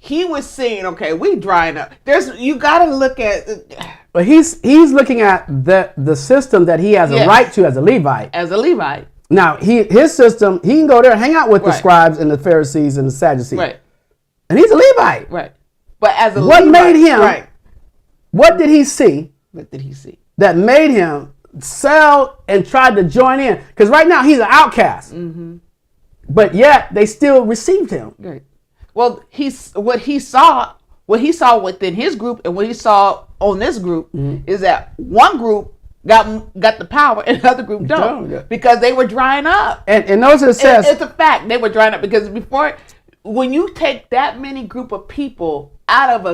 was saying, okay, we drying up. You got to look at. But he's looking at the system that he has a right to as a Levite. As a Levite. Now, his system, he can go there and hang out with the scribes and the Pharisees and the Sadducees. Right. And he's a Levite. Right. But as a Levite. What made him? Right. What did he see? What did he see? That made him sell and try to join in? Because right now he's an outcast. Mm-hmm. But yet they still received him. Right. Well, what he saw within his group and what he saw on this group is that one group got the power and the other group don't. Because they were drying up. And notice it says it's a fact, they were drying up, because before, when you take that many group of people out of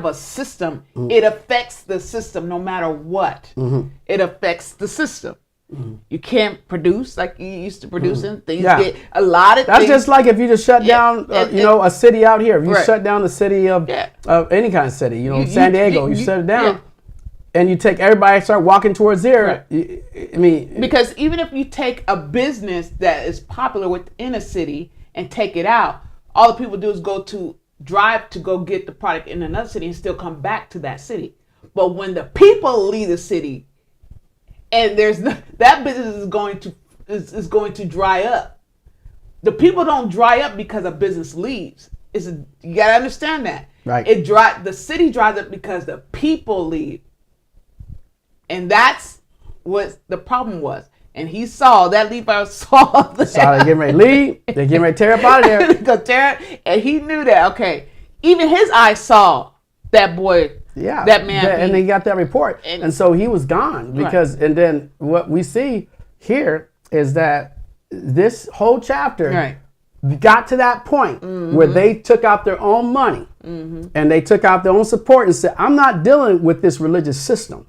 a system, it affects the system no matter what. It affects the system. You can't produce like you used to produce and things get a lot of That's things. just like if you just shut down a city out here. If you shut down the city of any kind of city, San Diego, you shut it down and you take everybody start walking towards there. Because even if you take a business that is popular within a city and take it out, all the people do is drive to go get the product in another city and still come back to that city. But when the people leave the city, and that business is going to dry up. The people don't dry up because a business leaves. You gotta understand that. Right. The city dries up because the people leave, and that's what the problem was. And he saw that Levi saw that. Saw they getting ready to leave. They getting ready to tear up out of there. And he knew that. Okay, even his eyes saw that boy. Yeah, that man. And he got that report. And so he was gone because, and then what we see here is that this whole chapter got to that point where they took out their own money and they took out their own support and said, I'm not dealing with this religious system.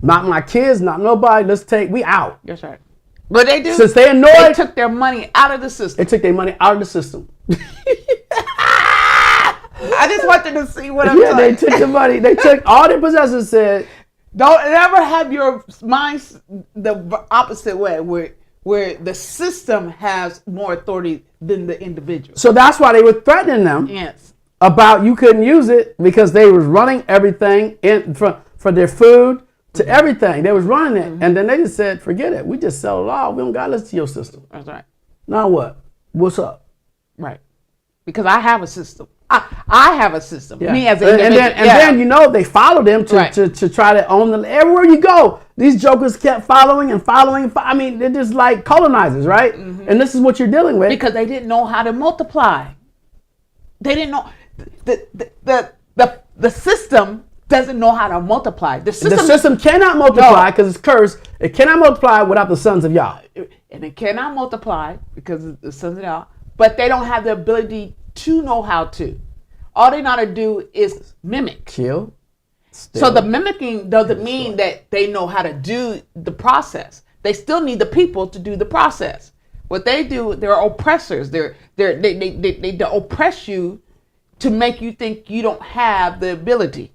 Not my kids, not nobody. We out. That's right. But they do. Since they annoyed. They took their money out of the system. They took their money out of the system. I just wanted to see what I'm saying. They took the money. They took all their possessions. Said, don't ever have your mind the opposite way, where the system has more authority than the individual. So that's why they were threatening them. Yes. About you couldn't use it because they was running everything in for their food to everything. They was running it, and then they just said, "Forget it. We just sell it all. We don't got to listen to your system." That's right. Now what? What's up? Right. Because I have a system. I have a system. Yeah. Me as an individual. And then they followed them to try to own them. Everywhere you go, these jokers kept following and following. I mean, they're just like colonizers, right? And this is what you're dealing with. Because they didn't know how to multiply. They didn't know. The system doesn't know how to multiply. The system cannot multiply because it's cursed. It cannot multiply without the sons of Yah. And it cannot multiply because of the sons of Yah. But they don't have the ability to know how to. All they know how to do is mimic. Kill. So the mimicking doesn't mean that they know how to do the process. They still need the people to do the process. What they do, they're oppressors. They oppress you to make you think you don't have the ability.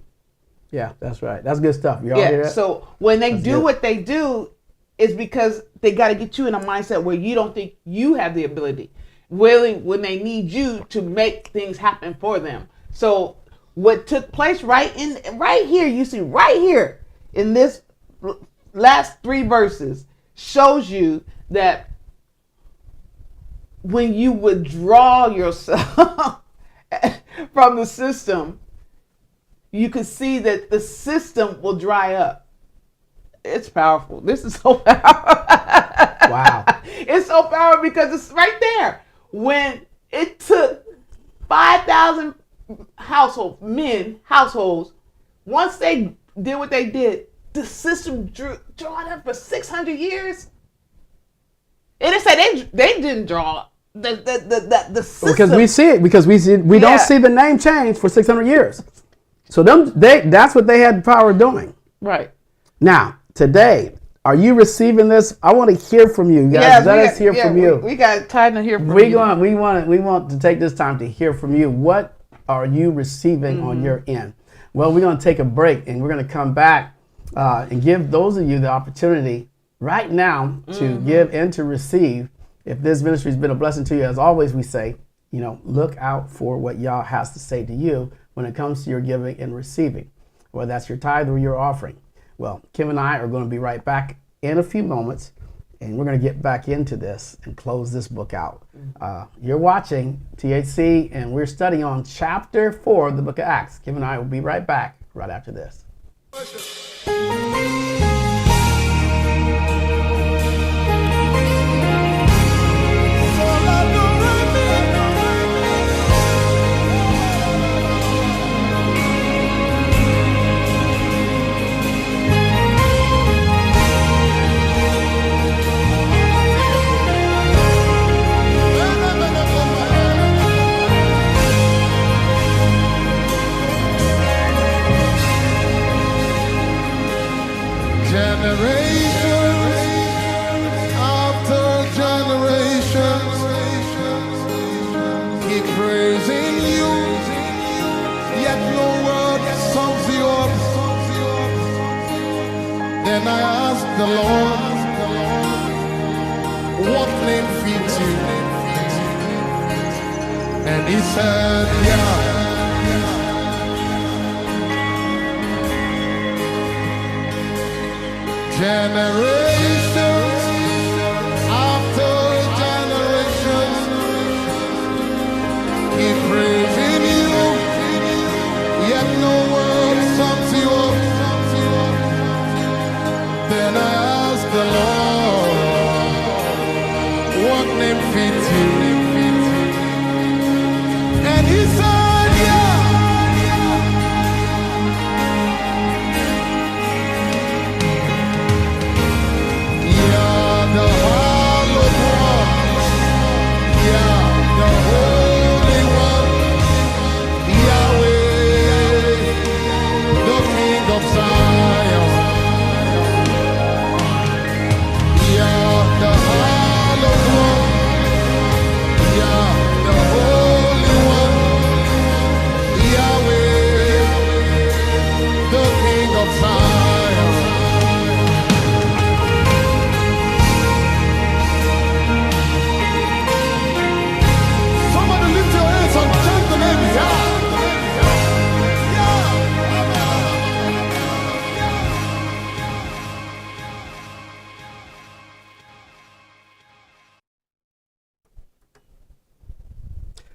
Yeah, that's right. That's good stuff. You all hear that? So when they do what they do, it's because they got to get you in a mindset where you don't think you have the ability. Really, when they need you to make things happen for them. So what took place right here, you see right here in this last 3 verses shows you that when you withdraw yourself from the system, you can see that the system will dry up. It's powerful. This is so powerful. Wow. It's so powerful because it's right there. When it took 5,000 households, once they did what they did, the system drawn up for 600 years. It didn't say they didn't draw the system. Because we see it. Because we don't see the name change for 600 years. So that's what they had the power of doing. Right. Now, today, are you receiving this? I want to hear from you guys. Let us hear from you. We got time to hear from you. We want to take this time to hear from you. What are you receiving on your end? Well, we're going to take a break and we're going to come back and give those of you the opportunity right now to give and to receive. If this ministry has been a blessing to you, as always we say, look out for what Yah has to say to you when it comes to your giving and receiving, whether that's your tithe or your offering. Well, Kim and I are going to be right back in a few moments, and we're going to get back into this and close this book out. You're watching THC, and we're studying on chapter 4 of the book of Acts. Kim and I will be right back right after this. Then I asked the Lord, what name fits you? And he said, yeah. Generations after generations keep praising you, yet no word sums you up. Then I asked the Lord, what name fits you? And he said, yeah. You're the hallowed one. You're the holy one. Yahweh, the King of Zion.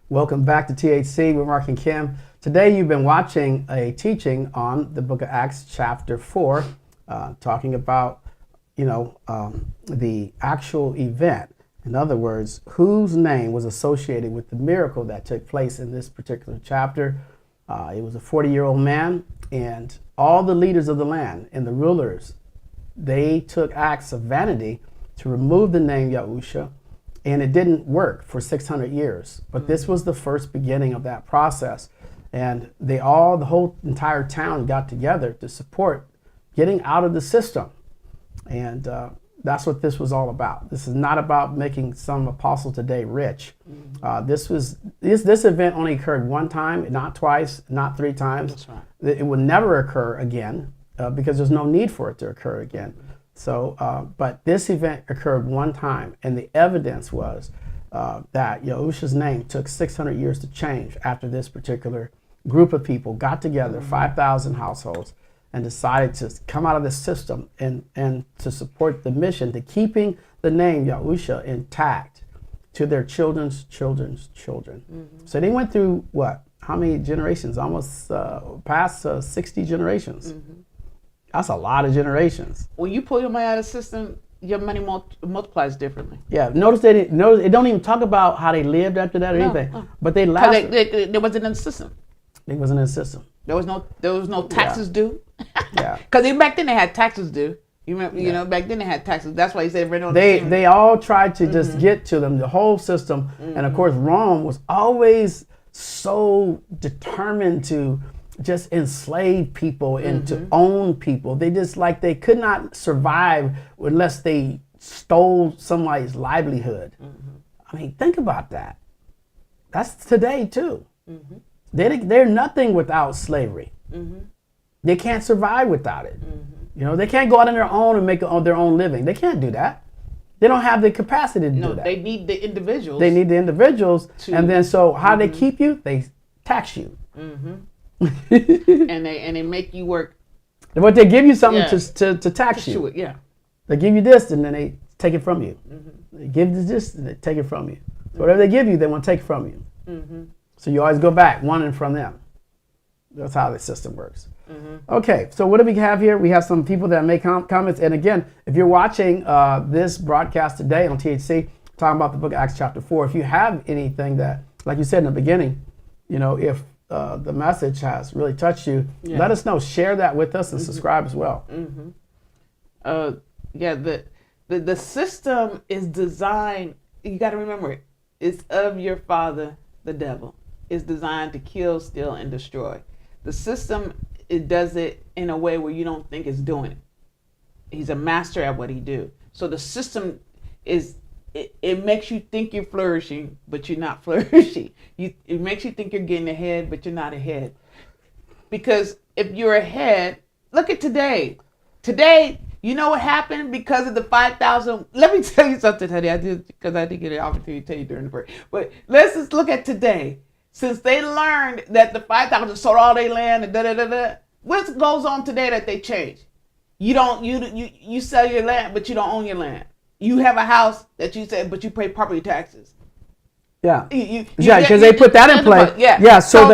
Welcome back to THC with Mark and Kim. Today you've been watching a teaching on the book of Acts chapter 4, talking about, the actual event. In other words, whose name was associated with the miracle that took place in this particular chapter. It was a 40-year-old man, and all the leaders of the land and the rulers, they took acts of vanity to remove the name Yahusha. And it didn't work for 600 years. But this was the first beginning of that process. And the whole entire town got together to support getting out of the system. And that's what this was all about. This is not about making some apostle today rich. This event only occurred one time, not twice, not three times. That's right. It will never occur again because there's no need for it to occur again. So, but this event occurred one time, and the evidence was that Yahusha's name took 600 years to change after this particular group of people got together, 5,000 households, and decided to come out of the system and to support the mission to keeping the name Yahusha intact to their children's children's children. So they went through what? How many generations? Almost past 60 generations. That's a lot of generations. When you pull your money out of the system, your money multiplies differently. Yeah, notice it don't even talk about how they lived after that or anything. But they lasted. They wasn't in the system. They wasn't in the system. There was no taxes due. Yeah. Because even back then they had taxes due. You remember, you know, back then they had taxes. That's why he said rent on they all tried to just get to them, the whole system. And of course, Rome was always so determined to just enslave people and to own people. They just they could not survive unless they stole somebody's livelihood. I mean, think about that. That's today too. They're nothing without slavery. They can't survive without it. You know, they can't go out on their own and make their own living. They can't do that. They don't have the capacity to do that. No, they need the individuals. They need the individuals. And then so how they keep you? They tax you. and they make you work. But they give you something to tax you. Yeah. They give you this and then they take it from you. They give you this and they take it from you. So whatever they give you, they want to take from you. So you always go back, wanting from them. That's how the system works. Okay, so what do we have here? We have some people that make comments. And again, if you're watching this broadcast today on THC, talking about the book of Acts chapter 4, if you have anything that, like you said in the beginning, you know, if the message has really touched you, let us know. Share that with us and subscribe as well. The system is designed, you got to remember it, it's of your father, the devil. It's designed to kill, steal, and destroy. The system, it does it in a way where you don't think it's doing it. He's a master at what he do. So the system is, it makes you think you're flourishing, but you're not flourishing. It makes you think you're getting ahead, but you're not ahead. Because if you're ahead, look at today. Today, you know what happened because of the 5,000? Let me tell you something, honey. I did, because I didn't get an opportunity to tell you during the break. But let's just look at today. Since they learned that the 5,000 sold all their land and what goes on today that they change? You sell your land, but you don't own your land. You have a house that you said, but you pay property taxes. Yeah, because they put that in place. Yeah, so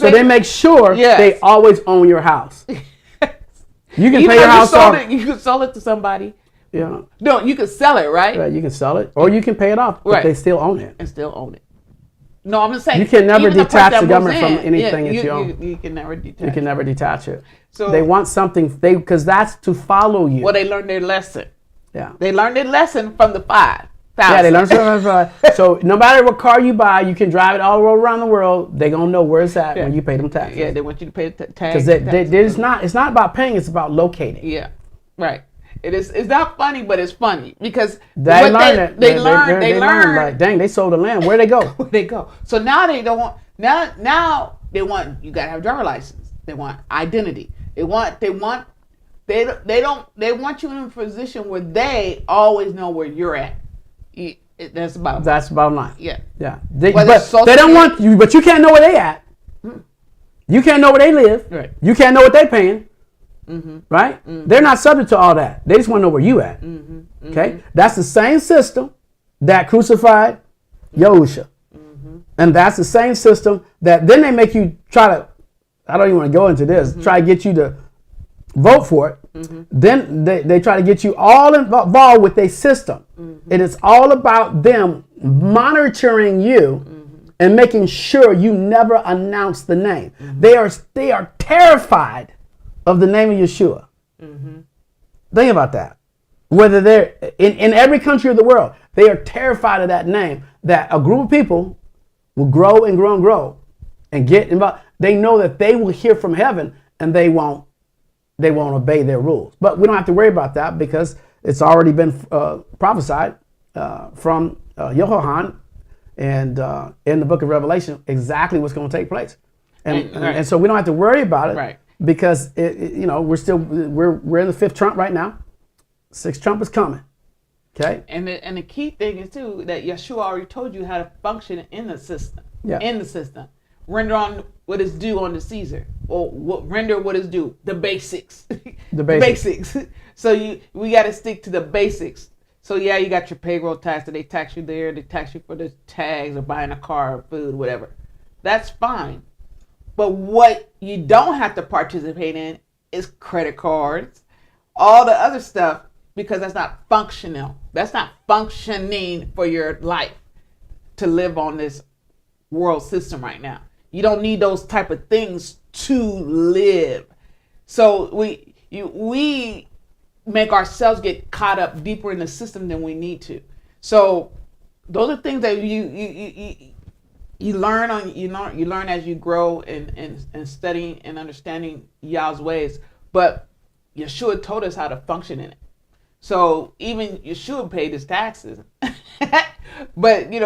they make sure they always own your house. You can pay your house off. You can sell it to somebody. Yeah. No, you can sell it, right? Right, you can sell it, or you can pay it off, but they still own it. And still own it. No, I'm just saying. You can never detach the government from anything that you own. You can never detach. You can never detach it. So they want something, because that's to follow you. Well, they learned their lesson. Yeah. They learned their lesson from the 5,000. Yeah, they learned from the 5,000. So no matter what car you buy, you can drive it all around the world. They're going to know where it's at when you pay them taxes. Yeah, they want you to pay the tax. Because it's not about paying, it's about locating. Yeah, right. It's not funny, but it's funny because they learn. Like, dang, they sold the land. Where they go? Where they go? So now they don't want. Now they want. You gotta have a driver license. They want identity. They want you in a position where they always know where you're at. That's about line. Yeah. They don't want you, but you can't know where they at. You can't know where they live. Right. You can't know what they paying. Right? They're not subject to all that. They just want to know where you at. Okay? That's the same system that crucified Yahusha. And that's the same system that then they make you try to, I don't even want to go into this, try to get you to vote for it. Then they try to get you all involved with a system. It is all about them monitoring you and making sure you never announce the name. They are terrified of the name of Yeshua. Think about that. Whether they're in every country of the world, they are terrified of that name, that a group of people will grow and grow and grow and get involved, they know that they will hear from heaven and they won't obey their rules. But we don't have to worry about that because it's already been prophesied from YAHUAH and in the book of Revelation exactly what's going to take place. And so we don't have to worry about it, right, because we're in the fifth trump right now. Sixth trump is coming. Okay. And the key thing is too that Yeshua already told you how to function in the system. Yeah. In the system, render on what is due on the Caesar, or render what is due. The basics. The basics. So we got to stick to the basics. So yeah, you got your payroll tax that they tax you there. They tax you for the tags or buying a car or food, whatever. That's fine. But what you don't have to participate in is credit cards, all the other stuff, because that's not functional. That's not functioning for your life to live on this world system right now. You don't need those type of things to live. So we make ourselves get caught up deeper in the system than we need to. So those are things that you learn as you grow and studying and understanding Yah's ways. But Yeshua told us how to function in it. So even Yeshua paid his taxes. But we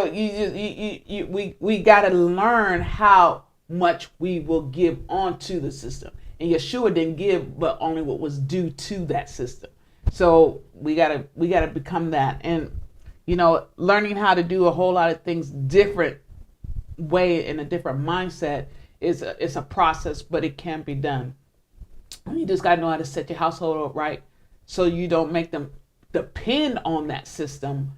got to learn how much we will give onto the system. And Yeshua didn't give but only what was due to that system. So we gotta become that. And learning how to do a whole lot of things different way in a different mindset is a process, but it can be done. You just gotta know how to set your household up right, so you don't make them depend on that system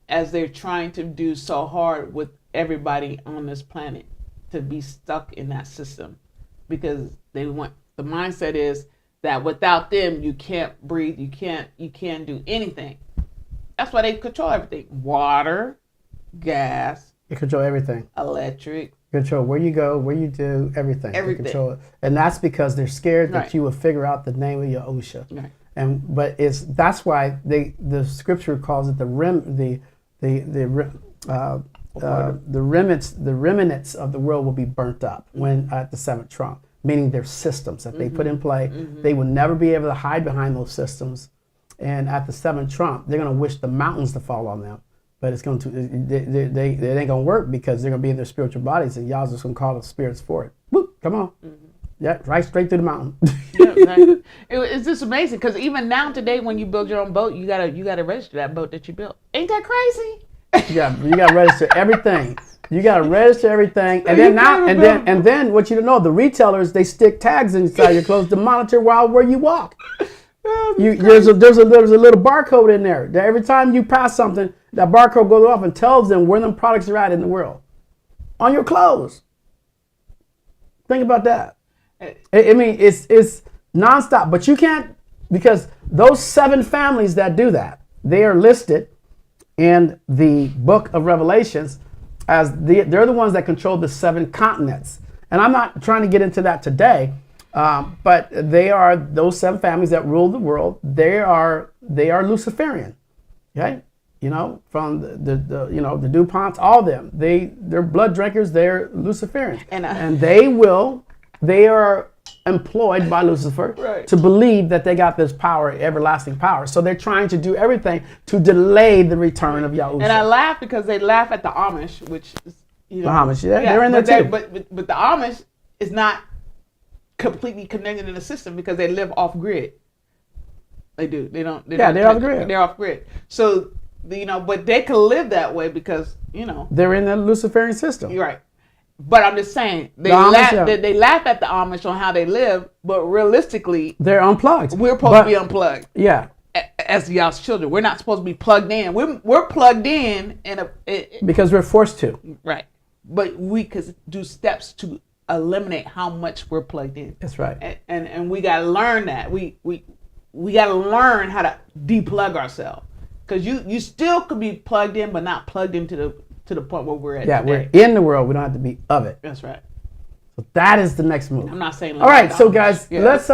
as they're trying to do so hard with everybody on this planet to be stuck in that system, because the mindset is that without them you can't breathe, you can't do anything. That's why they control everything. Water, gas, they control everything. Electric. Control where you go, where you do, everything. Everything. They control it. And that's because they're scared that Right. you will figure out the name of Yahusha. Right. But that's why the scripture calls it the remnants of the world will be burnt up when at the seventh trump, meaning their systems that they put in play. They will never be able to hide behind those systems. And at the seventh trump, they're going to wish the mountains to fall on them. But it's going to, they ain't going to work, because they're going to be in their spiritual bodies, and y'all's just going to call the spirits for it. Whoop, come on. Yeah, right straight through the mountain. Yeah, right. It's just amazing, because even now today, when you build your own boat, you gotta register that boat that you built. Ain't that crazy? Yeah, you got to register everything. You got to register everything, So and then what you don't know, the retailers, they stick tags inside your clothes to monitor where you walk. There's a little barcode in there. That every time you pass something, that barcode goes off and tells them where them products are at in the world, on your clothes. Think about that. I mean, it's nonstop, but you can't, because those 7 families that do that, they are listed in the book of Revelations as they're the ones that control the 7 continents. And I'm not trying to get into that today, but they are those 7 families that rule the world. They are Luciferian, okay? From the DuPonts, all of them. They're blood drinkers. They're Luciferians, and they are employed by Lucifer Right. to believe that they got this power, everlasting power. So they're trying to do everything to delay the return of Yahusha. And I laugh because they laugh at the Amish, which is, The Amish, they're in there too. But the Amish is not completely connected in the system, because they live off grid. They do. They're off grid. They're off grid. So but they can live that way because they're in the Luciferian system. You're right. But I'm just saying they laugh at the Amish on how they live, but realistically they're unplugged. We're supposed to be unplugged. Yeah. As y'all's children, we're not supposed to be plugged in. We're plugged in because we're forced to. Right. But we could do steps to eliminate how much we're plugged in. That's right. And we gotta learn that. We gotta learn how to deplug ourselves. Because you still could be plugged in, but not plugged into the point where we're at today. We're in the world. We don't have to be of it. That's right. So that is the next move. I'm not saying. All right, so guys, let's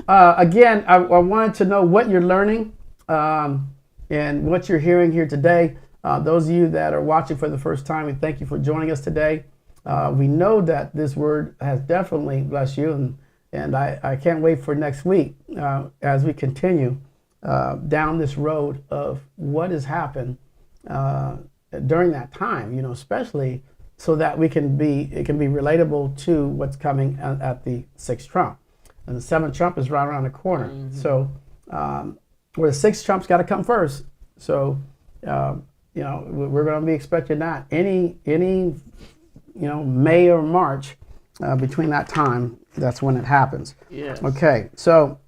again. I wanted to know what you're learning and what you're hearing here today. Those of you that are watching for the first time, we thank you for joining us today. We know that this word has definitely blessed you, and I can't wait for next week as we continue down this road of what has happened during that time, especially so that it can be relatable to what's coming at the sixth trump. And the seventh trump is right around the corner. Mm-hmm. So where the sixth trump's got to come first. So, we're going to be expecting that any May or March, between that time, that's when it happens. Yes. Okay, so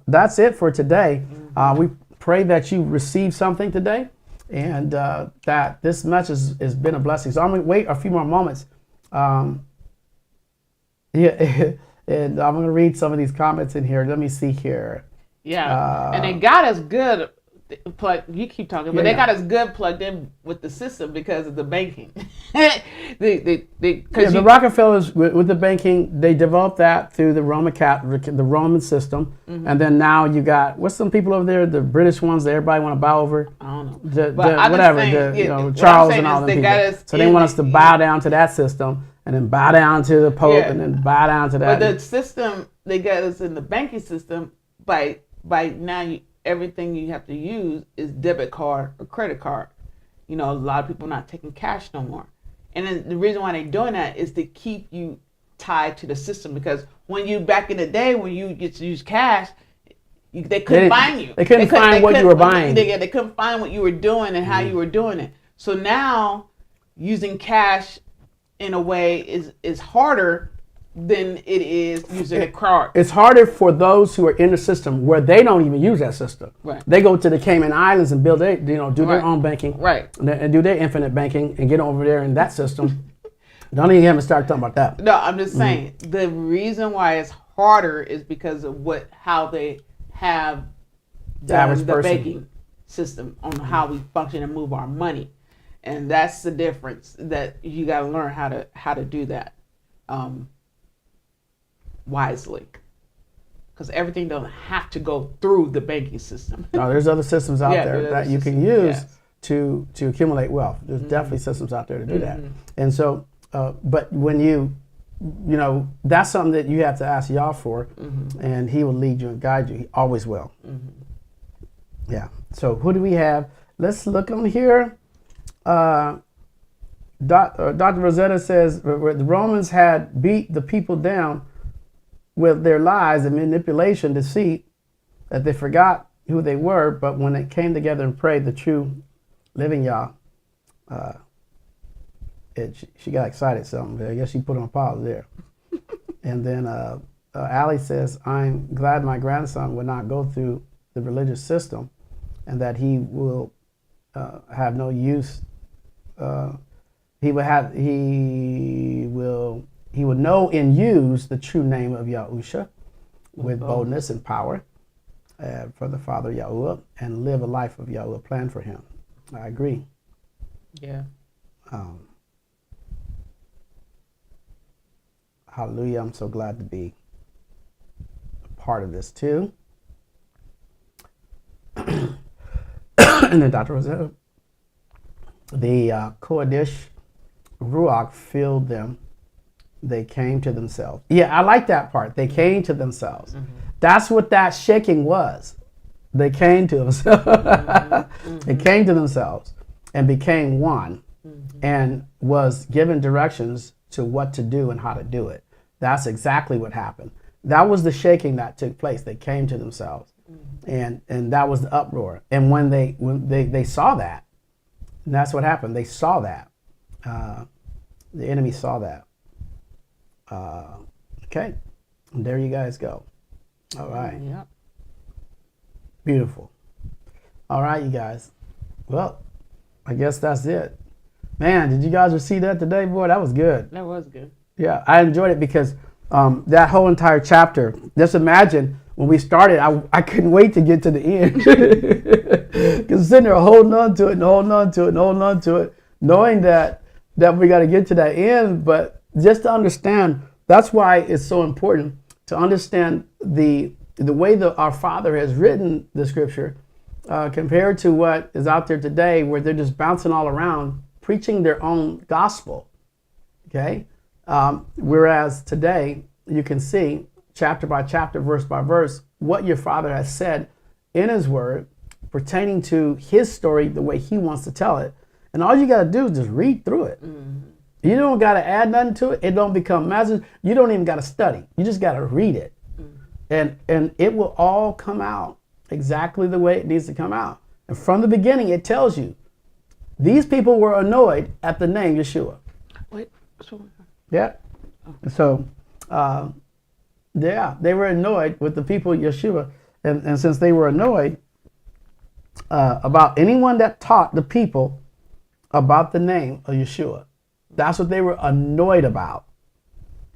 that's it for today. Mm-hmm. We pray that you received something today, and that this message has been a blessing. So I'm going to wait a few more moments. And I'm going to read some of these comments in here. Let me see here. Yeah, and they got us good. You keep talking, but they got us good plugged in with the system because of the banking. The Rockefellers with the banking, they developed that through the Roman system, mm-hmm. and then now you got what's some people over there, the British ones that everybody want to bow over. I don't know, Charles and all them people. So they want us to bow down to that system, and then bow down to the Pope, and then bow down to that. But the system they got us in the banking system by now. Everything you have to use is debit card or credit card. A lot of people not taking cash no more. And then the reason why they're doing that is to keep you tied to the system, because when you back in the day when you get to use cash, they couldn't find you. They couldn't find what you were buying. They couldn't find what you were doing and how you were doing it. So now using cash in a way is harder than it is using a card. It's harder for those who are in the system where they don't even use that system. Right. They go to the Cayman Islands and build their, do their own banking. Right. And do their infinite banking and get over there in that system. Don't even have to start talking about that. No, I'm just saying the reason why it's harder is because of how they have the banking system on how we function and move our money, and that's the difference. That you got to learn how to do that. Wisely, because everything doesn't have to go through the banking system. No, there's other systems out there that you can use to accumulate wealth. There's definitely systems out there to do that. And so, but when that's something that you have to ask Yah for, and He will lead you and guide you. He always will. Yeah. So who do we have? Let's look on here. Dr. Rosetta says the Romans had beat the people down with their lies and manipulation, deceit, that they forgot who they were, but when they came together and prayed the true living Yah, she got excited something. I guess she put on pause there. And then Allie says, I'm glad my grandson would not go through the religious system, and that he will have no use. He would know and use the true name of Yahusha with boldness and power for the Father YAHUAH, and live a life of YAHUAH plan for him. I agree. Yeah. Hallelujah. I'm so glad to be a part of this too. And then Dr. Rosetta, the Kodesh Ruach filled them. They came to themselves. Yeah, I like that part. They came to themselves. That's what that shaking was. They came to themselves. They came to themselves and became one, and was given directions to what to do and how to do it. That's exactly what happened. That was the shaking that took place. They came to themselves, and that was the uproar. And when they saw that, and that's what happened. They saw that. The enemy saw that. Okay, and there you guys go. All right. Yeah. Beautiful. All right, you guys. Well, I guess that's it. Man, did you guys receive that today? Boy, that was good. That was good. Yeah, I enjoyed it because that whole entire chapter, just imagine when we started, I couldn't wait to get to the end. Because sitting there holding on to it and holding on to it and holding on to it, knowing that we got to get to that end, but just to understand, that's why it's so important to understand the way that our Father has written the Scripture compared to what is out there today, where they're just bouncing all around, preaching their own gospel. Okay? Whereas today, you can see chapter by chapter, verse by verse, what your Father has said in His Word pertaining to His story the way He wants to tell it. And all you got to do is just read through it. You don't got to add nothing to it. It don't become magic. You don't even got to study. You just got to read it. And it will all come out exactly the way it needs to come out. And from the beginning, it tells you, these people were annoyed at the name Yeshua. Wait, so Yeah. So, they were annoyed with the people of Yeshua. And since they were annoyed about anyone that taught the people about the name of Yeshua, that's what they were annoyed about.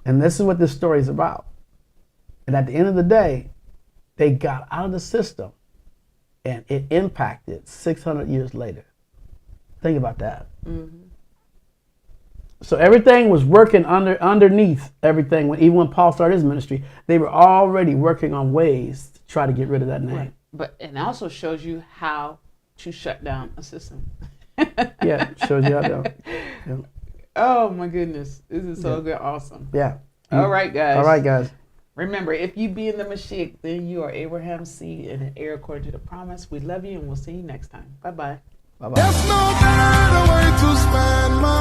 And this is what this story is about. And at the end of the day, they got out of the system and it impacted 600 years later. Think about that. So everything was working underneath everything. Even when Paul started his ministry, they were already working on ways to try to get rid of that name. Right. But it also shows you how to shut down a system. Yeah, shows you how to. Yeah. Oh my goodness, this is so good, awesome. Yeah. All right, guys. All right, guys. Remember, if you be in the Mashiach, then you are Abraham's seed and an heir according to the promise. We love you, and we'll see you next time. Bye-bye. Bye-bye. There's no better way to spend my